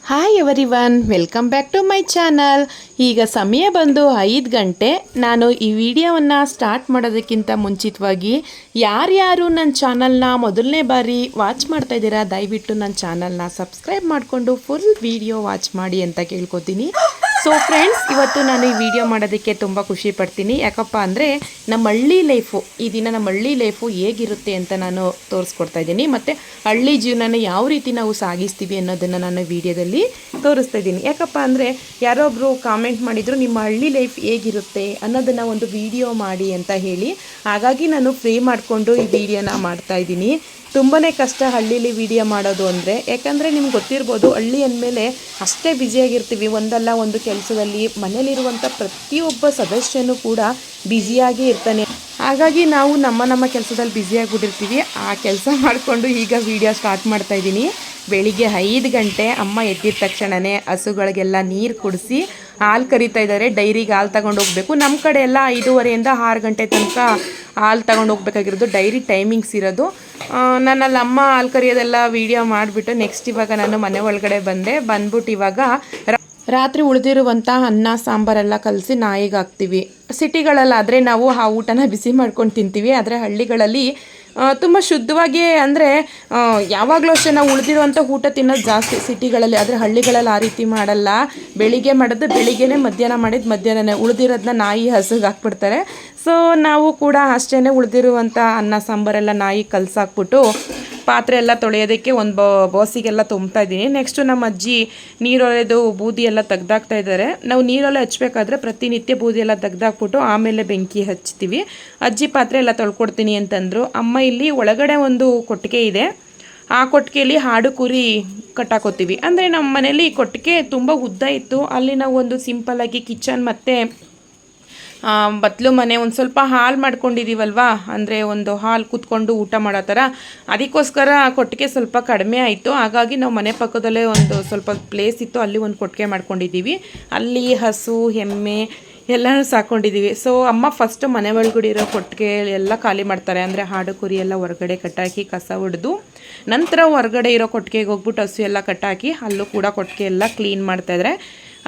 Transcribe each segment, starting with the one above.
Hi everyone, welcome back to my channel. ಈಗ ಸಮಯ ಬಂದು 5 ಗಂಟೆ. ನಾನು ಈ ವಿಡಿಯೋವನ್ನು ಸ್ಟಾರ್ಟ್ ಮಾಡೋದಕ್ಕಿಂತ ಮುಂಚಿತವಾಗಿ ಯಾರ್ಯಾರು ನನ್ನ ಚಾನಲ್ನ ಮೊದಲನೇ ಬಾರಿ ವಾಚ್ ಮಾಡ್ತಾ ಇದ್ದೀರಾ, ದಯವಿಟ್ಟು ನನ್ನ ಚಾನಲ್ನ ಸಬ್ಸ್ಕ್ರೈಬ್ ಮಾಡಿಕೊಂಡು ಫುಲ್ ವಿಡಿಯೋ ವಾಚ್ ಮಾಡಿ ಅಂತ ಕೇಳ್ಕೊತೀನಿ. ಸೊ ಫ್ರೆಂಡ್ಸ್, ಇವತ್ತು ನಾನು ಈ ವಿಡಿಯೋ ಮಾಡೋದಕ್ಕೆ ತುಂಬ ಖುಷಿ ಪಡ್ತೀನಿ. ಯಾಕಪ್ಪ ಅಂದರೆ ನಮ್ಮ ಹಳ್ಳಿ ಲೈಫು, ಈ ದಿನ ನಮ್ಮ ಹಳ್ಳಿ ಲೈಫು ಹೇಗಿರುತ್ತೆ ಅಂತ ನಾನು ತೋರಿಸ್ಕೊಡ್ತಾ ಇದ್ದೀನಿ. ಮತ್ತು ಹಳ್ಳಿ ಜೀವನನ ಯಾವ ರೀತಿ ನಾವು ಸಾಗಿಸ್ತೀವಿ ಅನ್ನೋದನ್ನು ನಾನು ವಿಡಿಯೋದಲ್ಲಿ ತೋರಿಸ್ತಾ ಇದ್ದೀನಿ. ಯಾಕಪ್ಪ ಅಂದರೆ ಯಾರೊಬ್ಬರು ಕಾಮೆಂಟ್ ಮಾಡಿದರು, ನಿಮ್ಮ ಹಳ್ಳಿ ಲೈಫ್ ಹೇಗಿರುತ್ತೆ ಅನ್ನೋದನ್ನು ಒಂದು ವಿಡಿಯೋ ಮಾಡಿ ಅಂತ ಹೇಳಿ. ಹಾಗಾಗಿ ನಾನು ಫ್ರೀ ಮಾಡಿಕೊಂಡು ಈ ವಿಡಿಯೋನ ಮಾಡ್ತಾ ಇದ್ದೀನಿ. ತುಂಬಾ ಕಷ್ಟ ಹಳ್ಳೀಲಿ ವಿಡಿಯೋ ಮಾಡೋದು ಅಂದರೆ. ಯಾಕಂದರೆ ನಿಮ್ಗೆ ಗೊತ್ತಿರ್ಬೋದು, ಹಳ್ಳಿ ಅಂದಮೇಲೆ ಅಷ್ಟೇ ಬ್ಯುಸಿಯಾಗಿರ್ತೀವಿ. ಒಂದಲ್ಲ ಒಂದು ಕೆಲಸದಲ್ಲಿ ಮನೇಲಿರುವಂಥ ಪ್ರತಿಯೊಬ್ಬ ಸದಸ್ಯನೂ ಕೂಡ ಬ್ಯುಸಿಯಾಗಿ ಇರ್ತಾನೆ. ಹಾಗಾಗಿ ನಾವು ನಮ್ಮ ಕೆಲಸದಲ್ಲಿ ಬ್ಯುಸಿಯಾಗಿಬಿಟ್ಟಿರ್ತೀವಿ. ಆ ಕೆಲಸ ಮಾಡಿಕೊಂಡು ಈಗ ವಿಡಿಯೋ ಸ್ಟಾರ್ಟ್ ಮಾಡ್ತಾ ಇದ್ದೀನಿ. ಬೆಳಿಗ್ಗೆ 5 ಗಂಟೆ. ಅಮ್ಮ ಎದ್ದಿದ ತಕ್ಷಣವೇ ಹಸುಗಳಿಗೆಲ್ಲ ನೀರು ಕುಡಿಸಿ ಹಾಲು ಕರಿತಾ ಇದ್ದಾರೆ. ಡೈರಿಗೆ ಹಾಲು ತಗೊಂಡು ಹೋಗಬೇಕು. ನಮ್ಮ ಕಡೆ ಎಲ್ಲ 5:30 6 ಗಂಟೆ ತನಕ ಹಾಲು ತಗೊಂಡು ಹೋಗ್ಬೇಕಾಗಿರೋದು ಡೈರಿ ಟೈಮಿಂಗ್ಸ್ ಇರೋದು. ನನ್ನಲ್ಲಿ ಅಮ್ಮ ಹಾಲು ಕರಿಯೋದೆಲ್ಲ ವೀಡಿಯೋ ಮಾಡಿಬಿಟ್ಟು ನೆಕ್ಸ್ಟ್ ಇವಾಗ ನಾನು ಮನೆ ಒಳಗಡೆ ಬಂದ್ಬಿಟ್ಟು ಇವಾಗ ರಾತ್ರಿ ಉಳಿದಿರುವಂಥ ಅನ್ನ ಸಾಂಬಾರೆಲ್ಲ ಕಲಸಿ ನಾಯಿಗೆ ಹಾಕ್ತೀವಿ. ಸಿಟಿಗಳಲ್ಲಾದರೆ ನಾವು ಆ ಊಟನ ಬಿಸಿ ಮಾಡ್ಕೊಂಡು ತಿಂತೀವಿ. ಆದರೆ ಹಳ್ಳಿಗಳಲ್ಲಿ ತುಂಬ ಶುದ್ಧವಾಗಿ, ಅಂದರೆ ಯಾವಾಗಲೂ ಅಷ್ಟೇ ನಾವು ಉಳಿದಿರುವಂಥ ಊಟ ತಿನ್ನೋದು ಜಾಸ್ತಿ ಸಿಟಿಗಳಲ್ಲಿ. ಆದರೆ ಹಳ್ಳಿಗಳಲ್ಲಿ ಆ ರೀತಿ ಮಾಡಲ್ಲ. ಬೆಳಿಗ್ಗೆ ಮಾಡೋದು ಬೆಳಿಗ್ಗೆನೇ, ಮಧ್ಯಾಹ್ನ ಮಾಡಿದ್ದು ಮಧ್ಯಾಹ್ನನೇ, ಉಳಿದಿರೋದನ್ನ ನಾಯಿ ಹಸುಗೆ ಹಾಕ್ಬಿಡ್ತಾರೆ. ಸೊ ನಾವು ಕೂಡ ಅಷ್ಟೇ ಉಳಿದಿರುವಂಥ ಅನ್ನ ಸಾಂಬಾರೆಲ್ಲ ನಾಯಿ ಕಲಸಾಕ್ಬಿಟ್ಟು ಪಾತ್ರೆ ಎಲ್ಲ ತೊಳೆಯೋದಕ್ಕೆ ಒಂದು ಬಾಸಿಗೆಲ್ಲ ತುಂಬ್ತಾ ಇದ್ದೀನಿ. ನೆಕ್ಸ್ಟು ನಮ್ಮ ಅಜ್ಜಿ ನೀರೊಳೆದು ಬೂದಿ ಎಲ್ಲ ತೆಗ್ದಾಕ್ತಾ ಇದ್ದಾರೆ. ನಾವು ನೀರೊಲೆ ಹಚ್ಬೇಕಾದ್ರೆ ಪ್ರತಿನಿತ್ಯ ಬೂದಿ ಎಲ್ಲ ತೆಗ್ದಾಕ್ಬಿಟ್ಟು ಆಮೇಲೆ ಬೆಂಕಿ ಹಚ್ತೀವಿ. ಅಜ್ಜಿ ಪಾತ್ರೆ ಎಲ್ಲ ತೊಳ್ಕೊಡ್ತೀನಿ ಅಂತಂದರು. ಅಮ್ಮ ಇಲ್ಲಿ ಒಳಗಡೆ ಒಂದು ಕೊಟ್ಟಿಗೆ ಇದೆ, ಆ ಕೊಟ್ಟಿಗೆಯಲ್ಲಿ ಹಾಡು ಕುರಿ ಕಟ್ಟಾಕೋತೀವಿ. ಅಂದರೆ ನಮ್ಮ ಮನೇಲಿ ಕೊಟ್ಟಿಗೆ ತುಂಬ ಉದ್ದ ಇತ್ತು. ಅಲ್ಲಿ ನಾವು ಒಂದು ಸಿಂಪಲ್ಲಾಗಿ ಕಿಚನ್ ಮತ್ತು ಬತ್ಲು ಮನೆ ಒಂದು ಸ್ವಲ್ಪ ಹಾಲು ಮಾಡ್ಕೊಂಡಿದ್ದೀವಲ್ವ, ಅಂದರೆ ಒಂದು ಹಾಲು ಕೂತ್ಕೊಂಡು ಊಟ ಮಾಡೋ ಥರ. ಅದಕ್ಕೋಸ್ಕರ ಕೊಟ್ಟಿಗೆ ಸ್ವಲ್ಪ ಕಡಿಮೆ ಆಯಿತು. ಹಾಗಾಗಿ ನಾವು ಮನೆ ಪಕ್ಕದಲ್ಲೇ ಒಂದು ಸ್ವಲ್ಪ ಪ್ಲೇಸ್ ಇತ್ತು, ಅಲ್ಲಿ ಒಂದು ಕೊಟ್ಟಿಗೆ ಮಾಡ್ಕೊಂಡಿದ್ದೀವಿ. ಅಲ್ಲಿ ಹಸು ಎಮ್ಮೆ ಎಲ್ಲನೂ ಸಾಕೊಂಡಿದ್ದೀವಿ. ಸೊ ಅಮ್ಮ ಫಸ್ಟು ಮನೆ ಒಳಗಡೆ ಇರೋ ಕೊಟ್ಟಿಗೆ ಎಲ್ಲ ಖಾಲಿ ಮಾಡ್ತಾರೆ. ಅಂದರೆ ಹಾಡು ಕುರಿ ಎಲ್ಲ ಹೊರಗಡೆ ಕಟ್ಟಾಕಿ ಕಸ ಹೊಡೆದು ನಂತರ ಹೊರಗಡೆ ಇರೋ ಕೊಟ್ಟಿಗೆಗೆ ಹೋಗ್ಬಿಟ್ಟು ಹಸು ಎಲ್ಲ ಕಟ್ಟಾಕಿ ಅಲ್ಲೂ ಕೂಡ ಕೊಟ್ಟಿಗೆ ಎಲ್ಲ ಕ್ಲೀನ್ ಮಾಡ್ತಾಯಿದ್ರೆ.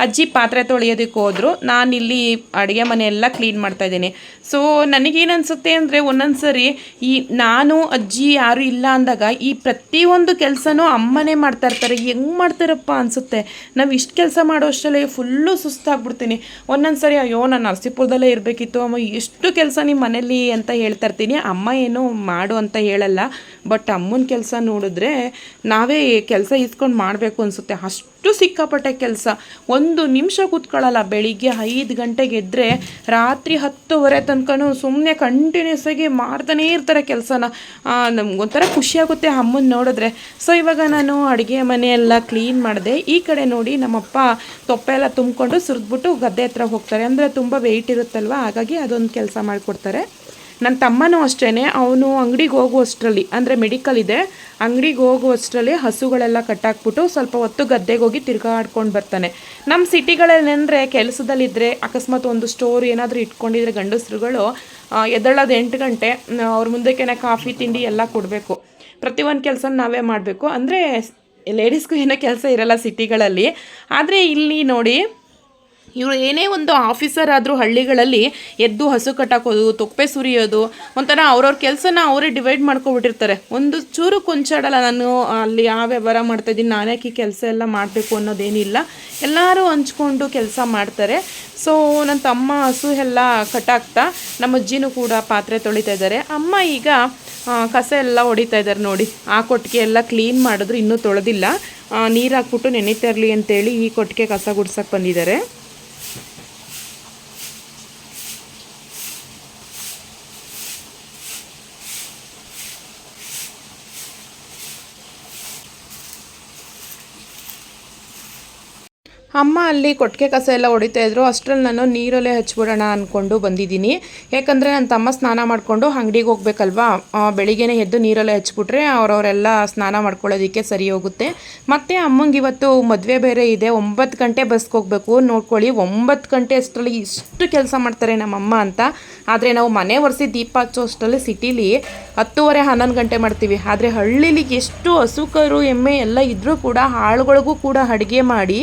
ಅಜ್ಜಿ ಪಾತ್ರೆ ತೊಳೆಯೋದಕ್ಕೆ ಹೋದರು. ನಾನಿಲ್ಲಿ ಅಡುಗೆ ಮನೆಯೆಲ್ಲ ಕ್ಲೀನ್ ಮಾಡ್ತಾಯಿದ್ದೀನಿ. ಸೊ ನನಗೇನು ಅನಿಸುತ್ತೆ ಅಂದರೆ, ಒಂದೊಂದು ಸರಿ ಈ ನಾನು ಅಜ್ಜಿ ಯಾರು ಇಲ್ಲ ಅಂದಾಗ ಈ ಪ್ರತಿಯೊಂದು ಕೆಲಸನೂ ಅಮ್ಮನೇ ಮಾಡ್ತಾಯಿರ್ತಾರೆ. ಹೆಂಗೆ ಮಾಡ್ತಾರಪ್ಪ ಅನಿಸುತ್ತೆ. ನಾವು ಇಷ್ಟು ಕೆಲಸ ಮಾಡೋ ಅಷ್ಟರಲ್ಲಿ ಫುಲ್ಲು ಸುಸ್ತಾಗ್ಬಿಡ್ತೀನಿ. ಒಂದೊಂದು ಸರಿ ಅಯ್ಯೋ ನಾನು ನರಸೀಪುರದಲ್ಲೇ ಇರಬೇಕಿತ್ತು ಅಮ್ಮ, ಎಷ್ಟು ಕೆಲಸ ನಿಮ್ಮ ಮನೇಲಿ ಅಂತ ಹೇಳ್ತಾಯಿರ್ತೀನಿ. ಅಮ್ಮ ಏನು ಮಾಡು ಅಂತ ಹೇಳಲ್ಲ. ಬಟ್ ಅಮ್ಮನ ಕೆಲಸ ನೋಡಿದ್ರೆ ನಾವೇ ಕೆಲಸ ಇಸ್ಕೊಂಡು ಮಾಡಬೇಕು ಅನಿಸುತ್ತೆ. ಅಷ್ಟು ಅಷ್ಟು ಸಿಕ್ಕಾಪಟ್ಟೆ ಕೆಲಸ, ಒಂದು ನಿಮಿಷ ಕೂತ್ಕೊಳ್ಳಲ್ಲ. ಬೆಳಿಗ್ಗೆ 5 ಗಂಟೆಗೆ ಎದ್ದರೆ ರಾತ್ರಿ 10:30 ತನಕನೂ ಸುಮ್ಮನೆ ಕಂಟಿನ್ಯೂಸ್ ಆಗಿ ಮಾಡ್ತಾನೇ ಇರ್ತಾರೆ ಕೆಲಸನ. ನಮಗೊಂಥರ ಖುಷಿಯಾಗುತ್ತೆ ಅಮ್ಮನ ನೋಡಿದ್ರೆ. ಸೊ ಇವಾಗ ನಾನು ಅಡುಗೆ ಮನೆಯೆಲ್ಲ ಕ್ಲೀನ್ ಮಾಡಿದೆ. ಈ ಕಡೆ ನೋಡಿ ನಮ್ಮಪ್ಪ ತೊಪ್ಪೆ ಎಲ್ಲ ತುಂಬಿಕೊಂಡು ಸುರಿದ್ಬಿಟ್ಟು ಗದ್ದೆ ಹತ್ರ ಹೋಗ್ತಾರೆ. ಅಂದರೆ ತುಂಬ ವೆಯ್ಟ್ ಇರುತ್ತಲ್ವ, ಹಾಗಾಗಿ ಅದೊಂದು ಕೆಲಸ ಮಾಡಿಕೊಡ್ತಾರೆ. ನನ್ನ ತಮ್ಮನೂ ಅಷ್ಟೇ, ಅವನು ಅಂಗಡಿಗೆ ಹೋಗುವಷ್ಟರಲ್ಲಿ, ಅಂದರೆ ಮೆಡಿಕಲ್ ಇದೆ, ಅಂಗಡಿಗೆ ಹೋಗುವಷ್ಟರಲ್ಲಿ ಹಸುಗಳೆಲ್ಲ ಕಟ್ಟಾಕ್ಬಿಟ್ಟು ಸ್ವಲ್ಪ ಹೊತ್ತು ಗದ್ದೆಗೆ ಹೋಗಿ ತಿರ್ಗಾಡ್ಕೊಂಡು ಬರ್ತಾನೆ. ನಮ್ಮ ಸಿಟಿಗಳಲ್ಲೆಂದರೆ ಕೆಲಸದಲ್ಲಿದ್ದರೆ ಅಕಸ್ಮಾತ್ ಒಂದು ಸ್ಟೋರ್ ಏನಾದರೂ ಇಟ್ಕೊಂಡಿದ್ರೆ ಗಂಡಸರುಗಳು ಎದ್ದೇಳೋದು 8 ಗಂಟೆ, ಅವ್ರ ಮುಂದಕ್ಕೆ ಕಾಫಿ ತಿಂಡಿ ಎಲ್ಲ ಕೊಡಬೇಕು. ಪ್ರತಿಯೊಂದು ಕೆಲಸ ನಾವೇ ಮಾಡಬೇಕು. ಅಂದರೆ ಲೇಡೀಸ್ಗೂ ಏನೋ ಕೆಲಸ ಇರಲ್ಲ ಸಿಟಿಗಳಲ್ಲಿ. ಆದರೆ ಇಲ್ಲಿ ನೋಡಿ, ಇವರು ಏನೇ ಒಂದು ಆಫೀಸರ್ ಆದರೂ ಹಳ್ಳಿಗಳಲ್ಲಿ ಎದ್ದು ಹಸು ಕಟ್ಟಾಕೋದು, ತೊಪ್ಪೆ ಸುರಿಯೋದು, ಒಂಥರ ಅವ್ರವ್ರ ಕೆಲಸನ ಅವರೇ ಡಿವೈಡ್ ಮಾಡ್ಕೊಬಿಟ್ಟಿರ್ತಾರೆ. ಒಂದು ಚೂರು ಕೊಂಚಾಡಲ್ಲ, ನಾನು ಅಲ್ಲಿ ಯಾವ ವ್ಯವಹಾರ ಮಾಡ್ತಾಯಿದ್ದೀನಿ, ನಾನ್ಯಾಕೆ ಈ ಕೆಲಸ ಎಲ್ಲ ಮಾಡಬೇಕು ಅನ್ನೋದೇನಿಲ್ಲ, ಎಲ್ಲರೂ ಹಂಚ್ಕೊಂಡು ಕೆಲಸ ಮಾಡ್ತಾರೆ. ಸೊ ನನ್ನ ತಮ್ಮ ಹಸು ಎಲ್ಲ ಕಟ್ಟಾಕ್ತಾ, ನಮ್ಮ ಅಜ್ಜಿನೂ ಕೂಡ ಪಾತ್ರೆ ತೊಳಿತಾ ಇದ್ದಾರೆ. ಅಮ್ಮ ಈಗ ಕಸ ಎಲ್ಲ ಹೊಡಿತಾ ಇದ್ದಾರೆ ನೋಡಿ. ಆ ಕೊಟ್ಟಿಗೆ ಎಲ್ಲ ಕ್ಲೀನ್ ಮಾಡಿದ್ರು, ಇನ್ನೂ ತೊಳೆದಿಲ್ಲ. ನೀರು ಹಾಕ್ಬಿಟ್ಟು ನೆನೀತಾ ಇರಲಿ ಅಂತೇಳಿ ಈ ಕೊಟ್ಟಿಗೆ ಕಸ ಗುಡ್ಸಕ್ಕೆ ಬಂದಿದ್ದಾರೆ. ಅಮ್ಮ ಅಲ್ಲಿ ಕೊಟ್ಟಿಗೆ ಕಸ ಎಲ್ಲ ಹೊಡಿತಾಯಿದ್ರು. ಅಷ್ಟರಲ್ಲಿ ನಾನು ನೀರಲ್ಲೇ ಹಚ್ಬಿಡೋಣ ಅಂದ್ಕೊಂಡು ಬಂದಿದ್ದೀನಿ. ಯಾಕಂದರೆ ನನ್ನ ತಮ್ಮ ಸ್ನಾನ ಮಾಡಿಕೊಂಡು ಅಂಗಡಿಗೆ ಹೋಗ್ಬೇಕಲ್ವಾ, ಬೆಳಿಗ್ಗೆನೇ ಎದ್ದು ನೀರಲ್ಲೇ ಹಚ್ಬಿಟ್ರೆ ಅವರವರೆಲ್ಲ ಸ್ನಾನ ಮಾಡ್ಕೊಳ್ಳೋದಕ್ಕೆ ಸರಿ ಹೋಗುತ್ತೆ. ಮತ್ತು ಅಮ್ಮಂಗೆ ಇವತ್ತು ಮದುವೆ ಬೇರೆ ಇದೆ, 9 ಗಂಟೆ ಬಸ್ಗೆ ಹೋಗಬೇಕು. ನೋಡ್ಕೊಳ್ಳಿ, 9 ಗಂಟೆ ಅಷ್ಟರಲ್ಲಿ ಇಷ್ಟು ಕೆಲಸ ಮಾಡ್ತಾರೆ ನಮ್ಮಮ್ಮ ಅಂತ. ಆದರೆ ನಾವು ಮನೆ ಒರೆಸಿ ದೀಪ ಹಚ್ಚೋ ಅಷ್ಟರಲ್ಲಿ ಸಿಟೀಲಿ 10:30 11 ಗಂಟೆ ಮಾಡ್ತೀವಿ. ಆದರೆ ಹಳ್ಳಿಲಿ ಎಷ್ಟು ಹಸು ಕರು ಎಮ್ಮೆ ಎಲ್ಲ ಇದ್ದರೂ ಕೂಡ ಆಳುಗಳಿಗೂ ಕೂಡ ಅಡುಗೆ ಮಾಡಿ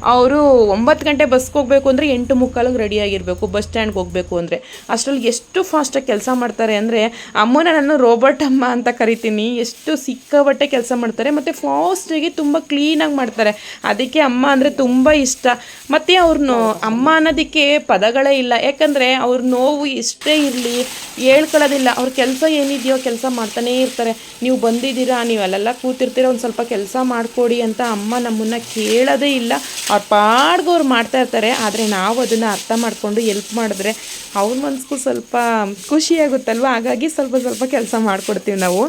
ಅವರು 9 ಗಂಟೆ ಬಸ್ಗೆ ಹೋಗಬೇಕು ಅಂದರೆ 8:45ಗೆ ರೆಡಿಯಾಗಿರಬೇಕು, ಬಸ್ ಸ್ಟ್ಯಾಂಡ್ಗೆ ಹೋಗಬೇಕು ಅಂದರೆ. ಅಷ್ಟರಲ್ಲಿ ಎಷ್ಟು ಫಾಸ್ಟಾಗಿ ಕೆಲಸ ಮಾಡ್ತಾರೆ ಅಂದರೆ, ಅಮ್ಮನ ನಾನು ರೋಬೋಟ್ ಅಮ್ಮ ಅಂತ ಕರಿತೀನಿ. ಎಷ್ಟು ಸಿಕ್ಕಾಬಟ್ಟೆ ಕೆಲಸ ಮಾಡ್ತಾರೆ ಮತ್ತು ಫಾಸ್ಟಾಗಿ ತುಂಬ ಕ್ಲೀನಾಗಿ ಮಾಡ್ತಾರೆ. ಅದಕ್ಕೆ ಅಮ್ಮ ಅಂದರೆ ತುಂಬ ಇಷ್ಟ. ಮತ್ತು ಅವ್ರನ್ನ ಅಮ್ಮ ಅನ್ನೋದಕ್ಕೆ ಪದಗಳೇ ಇಲ್ಲ. ಯಾಕಂದರೆ ಅವ್ರ ನೋವು ಎಷ್ಟೇ ಇರಲಿ ಹೇಳ್ಕೊಳ್ಳೋದಿಲ್ಲ. ಅವ್ರ ಕೆಲಸ ಏನಿದೆಯೋ ಕೆಲಸ ಮಾಡ್ತಾನೇ ಇರ್ತಾರೆ. ನೀವು ಬಂದಿದ್ದೀರಾ, ನೀವು ಅಲ್ಲೆಲ್ಲ ಕೂತಿರ್ತೀರ, ಒಂದು ಸ್ವಲ್ಪ ಕೆಲಸ ಮಾಡಿಕೊಡಿ ಅಂತ ಅಮ್ಮ ನಮ್ಮನ್ನು ಕೇಳೋದೇ ಇಲ್ಲ. ಅವ್ರ ಪಾಡ್ಗೆ ಅವ್ರು ಮಾಡ್ತಾ ಇರ್ತಾರೆ. ಆದರೆ ನಾವು ಅದನ್ನು ಅರ್ಥ ಮಾಡಿಕೊಂಡು ಎಲ್ಪ್ ಮಾಡಿದ್ರೆ ಅವ್ರ ಮನಸ್ಗೂ ಸ್ವಲ್ಪ ಖುಷಿಯಾಗುತ್ತಲ್ವ, ಹಾಗಾಗಿ ಸ್ವಲ್ಪ ಸ್ವಲ್ಪ ಕೆಲಸ ಮಾಡಿಕೊಡ್ತೀವಿ ನಾವು.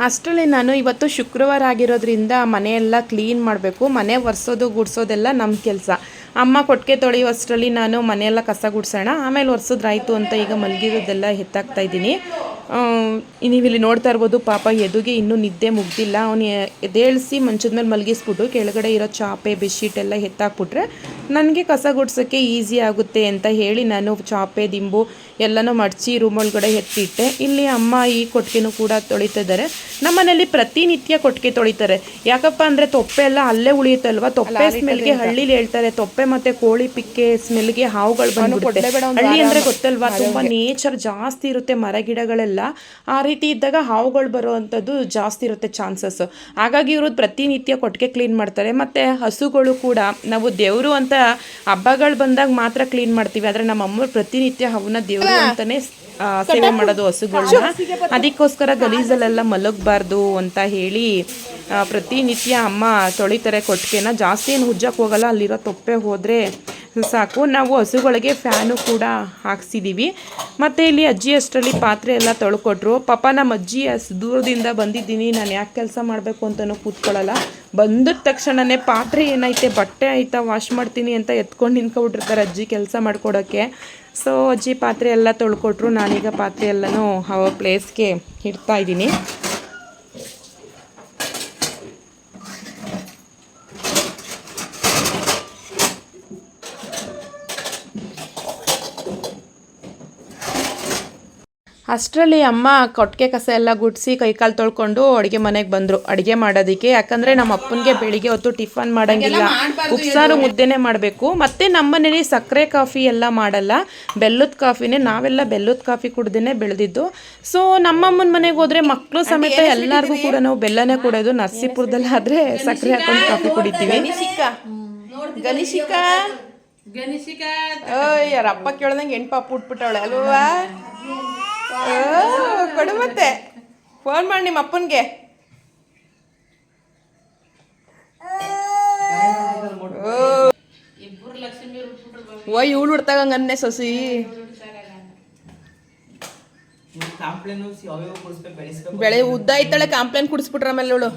ಅಷ್ಟರಲ್ಲಿ ನಾನು ಇವತ್ತು ಶುಕ್ರವಾರ ಆಗಿರೋದ್ರಿಂದ ಮನೆಯೆಲ್ಲ ಕ್ಲೀನ್ ಮಾಡಬೇಕು. ಮನೆ ಒರೆಸೋದು ಗುಡಿಸೋದೆಲ್ಲ ನಮ್ಮ ಕೆಲಸ. ಅಮ್ಮ ಕೊಟ್ಟಿಗೆ ತೊಳೆಯುವಷ್ಟರಲ್ಲಿ ನಾನು ಮನೆಯೆಲ್ಲ ಕಸ ಗುಡಿಸೋಣ, ಆಮೇಲೆ ಒರೆಸೋದ್ರಾಯ್ತು ಅಂತ ಈಗ ಮಲಗಿರೋದೆಲ್ಲ ಎತ್ತಾಕ್ತಾ ಇದ್ದೀನಿ. ನೀವಿಲ್ಲಿ ನೋಡ್ತಾ ಇರ್ಬೋದು, ಪಾಪ ಎದುಗೆ ಇನ್ನೂ ನಿದ್ದೆ ಮುಗ್ದಿಲ್ಲ. ಅವನು ಎದ್ದೇಳಿಸಿ ಮಂಚದ ಮೇಲೆ ಮಲಗಿಸ್ಬಿಟ್ಟು ಕೆಳಗಡೆ ಇರೋ ಚಾಪೆ ಬೆಡ್ಶೀಟ್ ಎಲ್ಲ ಎತ್ತಾಕ್ಬಿಟ್ರೆ ನನಗೆ ಕಸ ಗುಡ್ಸೋಕ್ಕೆ ಈಸಿ ಆಗುತ್ತೆ ಅಂತ ಹೇಳಿ ನಾನು ಚಾಪೆ ದಿಂಬು ಎಲ್ಲನೂ ಮಡಚಿ ರೂಮೊಳಗಡೆ ಎತ್ತಿಟ್ಟೆ. ಇಲ್ಲಿ ಅಮ್ಮ ಈ ಕೊಟ್ಟಿಗೆನೂ ಕೂಡ ತೊಳಿತಿದ್ದಾರೆ. ನಮ್ಮ ಮನೇಲಿ ಪ್ರತಿನಿತ್ಯ ಕೊಟ್ಟಿಗೆ ತೊಳಿತಾರೆ. ಯಾಕಪ್ಪ ಅಂದರೆ ತೊಪ್ಪೆ ಎಲ್ಲ ಅಲ್ಲೇ ಉಳಿಯುತ್ತಲ್ವ, ತೊಪ್ಪೆ ಸ್ಮೆಲ್ಗೆ ಹಳ್ಳಿಲಿ ಹೇಳ್ತಾರೆ ತೊಪ್ಪೆ ಮತ್ತು ಕೋಳಿ ಪಿಕ್ಕೆ ಸ್ಮೆಲ್ಗೆ ಹಾವುಗಳು ಬಂದ್ಬಿಡುತ್ತೆ. ಹಳ್ಳಿ ಅಂದರೆ ಗೊತ್ತಲ್ವಾ, ತುಂಬ ನೇಚರ್ ಜಾಸ್ತಿ ಇರುತ್ತೆ, ಮರ ಗಿಡಗಳೆಲ್ಲ. ಆ ರೀತಿ ಇದ್ದಾಗ ಹಾವುಗಳು ಬರುವಂಥದ್ದು ಜಾಸ್ತಿ ಇರುತ್ತೆ ಚಾನ್ಸಸ್. ಹಾಗಾಗಿ ಇವರು ಪ್ರತಿನಿತ್ಯ ಕೊಟ್ಟಿಗೆ ಕ್ಲೀನ್ ಮಾಡ್ತಾರೆ. ಮತ್ತು ಹಸುಗಳು ಕೂಡ ನಾವು ದೇವರು ಅಂತ ಹಬ್ಬಗಳು ಬಂದಾಗ ಮಾತ್ರ ಕ್ಲೀನ್ ಮಾಡ್ತೀವಿ. ಆದರೆ ನಮ್ಮ ಅಮ್ಮ ಪ್ರತಿನಿತ್ಯ ಅವನ್ನ ದೇವರು ಅಂತಲೇ ಸೇವೆ ಮಾಡೋದು ಹಸುಗಳನ್ನ. ಅದಕ್ಕೋಸ್ಕರ ಗಲೀಜಲ್ಲೆಲ್ಲ ಮಲಗಬಾರ್ದು ಅಂತ ಹೇಳಿ ಪ್ರತಿನಿತ್ಯ ಅಮ್ಮ ತೊಳಿತಾರೆ ಕೊಟ್ಟಿಗೆನ. ಜಾಸ್ತಿ ಏನು ಉಜ್ಜಕ್ಕೆ ಹೋಗಲ್ಲ, ಅಲ್ಲಿರೋ ತೊಪ್ಪೆ ಹೋದರೆ ಸಾಕು. ನಾವು ಹಸುಗಳಿಗೆ ಫ್ಯಾನು ಕೂಡ ಹಾಕ್ಸಿದ್ದೀವಿ. ಮತ್ತು ಇಲ್ಲಿ ಅಜ್ಜಿ ಅಷ್ಟರಲ್ಲಿ ಪಾತ್ರೆ ಎಲ್ಲ ತೊಳ್ಕೊಟ್ರು. ಪಾಪ ನಮ್ಮ ಅಜ್ಜಿ ದೂರದಿಂದ ಬಂದಿದ್ದೀನಿ, ನಾನು ಯಾಕೆ ಕೆಲಸ ಮಾಡಬೇಕು ಅಂತಲೂ ಕೂತ್ಕೊಳ್ಳಲ್ಲ. ಬಂದ ತಕ್ಷಣವೇ ಪಾತ್ರೆ ಏನೈತೆ, ಬಟ್ಟೆ ಆಯಿತಾ, ವಾಶ್ ಮಾಡ್ತೀನಿ ಅಂತ ಎತ್ಕೊಂಡು ನಿಂತ್ಕೊಬಿಟ್ಟಿರ್ತಾರೆ ಅಜ್ಜಿ ಕೆಲಸ ಮಾಡ್ಕೊಡೋಕ್ಕೆ. ಸೊ ಅಜ್ಜಿ ಪಾತ್ರೆ ಎಲ್ಲ ತೊಳ್ಕೊಟ್ರು. ನಾನೀಗ ಪಾತ್ರೆ ಎಲ್ಲನೂ ಪ್ಲೇಸ್ಗೆ ಇಡ್ತಾ ಇದ್ದೀನಿ. ಅಷ್ಟರಲ್ಲಿ ಅಮ್ಮ ಕೊಟ್ಟಿಗೆ ಕಸ ಎಲ್ಲ ಗುಡಿಸಿ ಕೈಕಾಲು ತೊಳ್ಕೊಂಡು ಅಡುಗೆ ಮನೆಗೆ ಬಂದರು ಅಡುಗೆ ಮಾಡೋದಕ್ಕೆ. ಯಾಕಂದರೆ ನಮ್ಮ ಅಪ್ಪನಿಗೆ ಬೆಳಿಗ್ಗೆ ಹೊತ್ತು ಟಿಫನ್ ಮಾಡೋಂಗಿಲ್ಲ, ಉಪ್ಸಾರು ಮುದ್ದೆನೇ ಮಾಡಬೇಕು. ಮತ್ತು ನಮ್ಮ ಮನೇಲಿ ಸಕ್ಕರೆ ಕಾಫಿ ಎಲ್ಲ ಮಾಡಲ್ಲ, ಬೆಲ್ಲದ ಕಾಫಿನೇ. ನಾವೆಲ್ಲ ಬೆಲ್ಲದ ಕಾಫಿ ಕುಡ್ದೇ ಬೆಳೆದಿದ್ದು. ಸೊ ನಮ್ಮಮ್ಮನ ಮನೆಗೆ ಹೋದರೆ ಮಕ್ಕಳು ಸಮೇತ ಎಲ್ಲರಿಗೂ ಕೂಡ ನಾವು ಬೆಲ್ಲನೇ ಕುಡಿಯೋದು. ನರಸೀಪುರದಲ್ಲಿ ಆದರೆ ಸಕ್ಕರೆ ಹಾಕೊಂಡು ಕಾಫಿ ಕುಡಿತೀವಿ. ಯಾರಪ್ಪ ಕೇಳ್ದಂಗೆ ಹೆಣ್ಣು ಪಾಪ ಉಟ್ಬಿಟ್ಟವಳೆ ಅಲ್ವಾ. ಕೊಡು ಮತ್ತೆ ಫೋನ್ ಮಾಡಿ ನಿಮ್ಮ ಅಪ್ಪನಿಗೆ. ಓ ಇವಳು ಹುಡ್ತಾಗಂಗನ್ನೆ ಸೊಸಿ. ಬೆಳೆ ಉದ್ದ ಐತಾಳೆ ಕಾಂಪ್ಲೇನ್ ಕುಡಿಸ್ಬಿಟ್ರ ಆಮೇಲೆ ಇವಳು.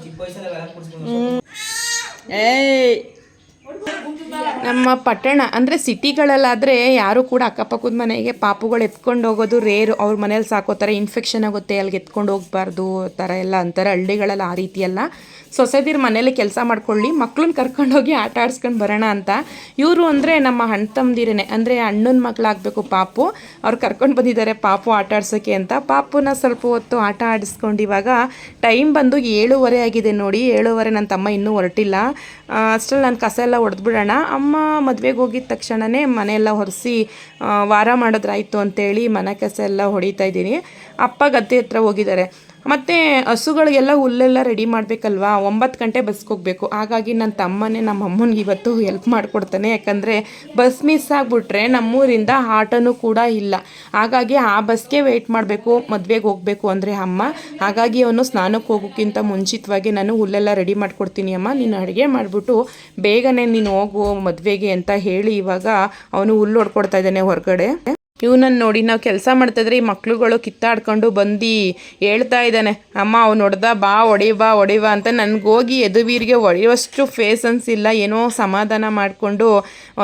ಏಯ್ ನಮ್ಮ ಪಟ್ಟಣ ಅಂದರೆ ಸಿಟಿಗಳಲ್ಲಾದರೆ ಯಾರು ಕೂಡ ಅಕ್ಕಪಕ್ಕದ ಮನೆಗೆ ಪಾಪುಗಳು ಎತ್ಕೊಂಡು ಹೋಗೋದು ರೇರು. ಅವ್ರ ಮನೇಲಿ ಸಾಕೋತಾರೆ, ಇನ್ಫೆಕ್ಷನ್ ಆಗುತ್ತೆ, ಅಲ್ಲಿಗೆ ಎತ್ಕೊಂಡು ಹೋಗ್ಬಾರ್ದು ಥರ ಎಲ್ಲ ಅಂತಾರೆ. ಹಳ್ಳಿಗಳಲ್ಲಿ ಆ ರೀತಿ ಎಲ್ಲ ಸೊಸೈಟಿರ ಮನೇಲಿ ಕೆಲಸ ಮಾಡ್ಕೊಳ್ಳಿ, ಮಕ್ಳನ್ನ ಕರ್ಕೊಂಡೋಗಿ ಆಟ ಆಡ್ಸ್ಕೊಂಡು ಬರೋಣ ಅಂತ. ಇವರು ಅಂದರೆ ನಮ್ಮ ಅಣ್ಣ ತಮ್ಮದಿರೇನೆ, ಅಂದರೆ ಅಣ್ಣನ ಮಕ್ಕಳಾಗಬೇಕು ಪಾಪು. ಅವ್ರು ಕರ್ಕೊಂಡು ಬಂದಿದ್ದಾರೆ ಪಾಪು ಆಟ ಆಡ್ಸೋಕ್ಕೆ ಅಂತ. ಪಾಪುನ ಸ್ವಲ್ಪ ಹೊತ್ತು ಆಟ ಆಡಿಸ್ಕೊಂಡು ಇವಾಗ ಟೈಮ್ ಬಂದು 7:30 ಆಗಿದೆ ನೋಡಿ. 7:30 ನನ್ನ ತಮ್ಮ ಇನ್ನೂ ಹೊರಟಿಲ್ಲ. ಅಷ್ಟರಲ್ಲಿ ನಾನು ಕಸ ಎಲ್ಲ ಹೊಡೆದ್ಬಿಡೋಣ. ಅಮ್ಮ ಮದುವೆಗೆ ಹೋಗಿದ ತಕ್ಷಣವೇ ಮನೆಯೆಲ್ಲ ಒರೆಸಿ ವಾರ ಮಾಡಿದ್ರಾಯ್ತು ಅಂತೇಳಿ ಮನೆ ಕಸ ಎಲ್ಲ ಹೊಡಿತಾ ಇದ್ದೀನಿ. ಅಪ್ಪ ಗದ್ದೆ ಹತ್ರ ಹೋಗಿದ್ದಾರೆ. ಮತ್ತು ಹಸುಗಳಿಗೆಲ್ಲ ಹುಲ್ಲೆಲ್ಲ ರೆಡಿ ಮಾಡಬೇಕಲ್ವಾ, 9 ಗಂಟೆ ಬಸ್ಗೆ ಹೋಗಬೇಕು. ಹಾಗಾಗಿ ನನ್ನ ತಮ್ಮನೇ ನಮ್ಮ ಅಮ್ಮನಿಗೆ ಇವತ್ತು ಹೆಲ್ಪ್ ಮಾಡಿಕೊಡ್ತಾನೆ. ಯಾಕಂದರೆ ಬಸ್ ಮಿಸ್ ಆಗಿಬಿಟ್ರೆ ನಮ್ಮೂರಿಂದ ಆಟೋನೂ ಕೂಡ ಇಲ್ಲ. ಹಾಗಾಗಿ ಆ ಬಸ್ಗೆ ವೆಯ್ಟ್ ಮಾಡಬೇಕು ಮದುವೆಗೆ ಹೋಗಬೇಕು ಅಂದರೆ ಅಮ್ಮ. ಹಾಗಾಗಿ ಅವನು ಸ್ನಾನಕ್ಕೆ ಹೋಗೋಕ್ಕಿಂತ ಮುಂಚಿತವಾಗಿ ನಾನು ಹುಲ್ಲೆಲ್ಲ ರೆಡಿ ಮಾಡಿಕೊಡ್ತೀನಿ ಅಮ್ಮ, ನೀನು ಅಡುಗೆ ಮಾಡಿಬಿಟ್ಟು ಬೇಗನೆ ನೀನು ಹೋಗು ಮದುವೆಗೆ ಅಂತ ಹೇಳಿ ಇವಾಗ ಅವನು ಹುಲ್ಲು ಹೊಡ್ಕೊಡ್ತಾ ಇದ್ದಾನೆ ಹೊರಗಡೆ. ಇವನನ್ನು ನೋಡಿ ನಾವು ಕೆಲಸ ಮಾಡ್ತಾಯಿದ್ರೆ ಈ ಮಕ್ಳುಗಳು ಕಿತ್ತಾಡ್ಕೊಂಡು ಬಂದು ಹೇಳ್ತಾ ಇದ್ದಾನೆ, ಅಮ್ಮ ಅವ್ನು ಹೊಡೆದ ಬಾ ಹೊಡಿವಾ ಅಂತ. ನನಗೋಗಿ ಎದುವೀರಿಗೆ ಹೊಡೆಯುವಷ್ಟು ಫೇಸನ್ಸ್ ಇಲ್ಲ. ಏನೋ ಸಮಾಧಾನ ಮಾಡಿಕೊಂಡು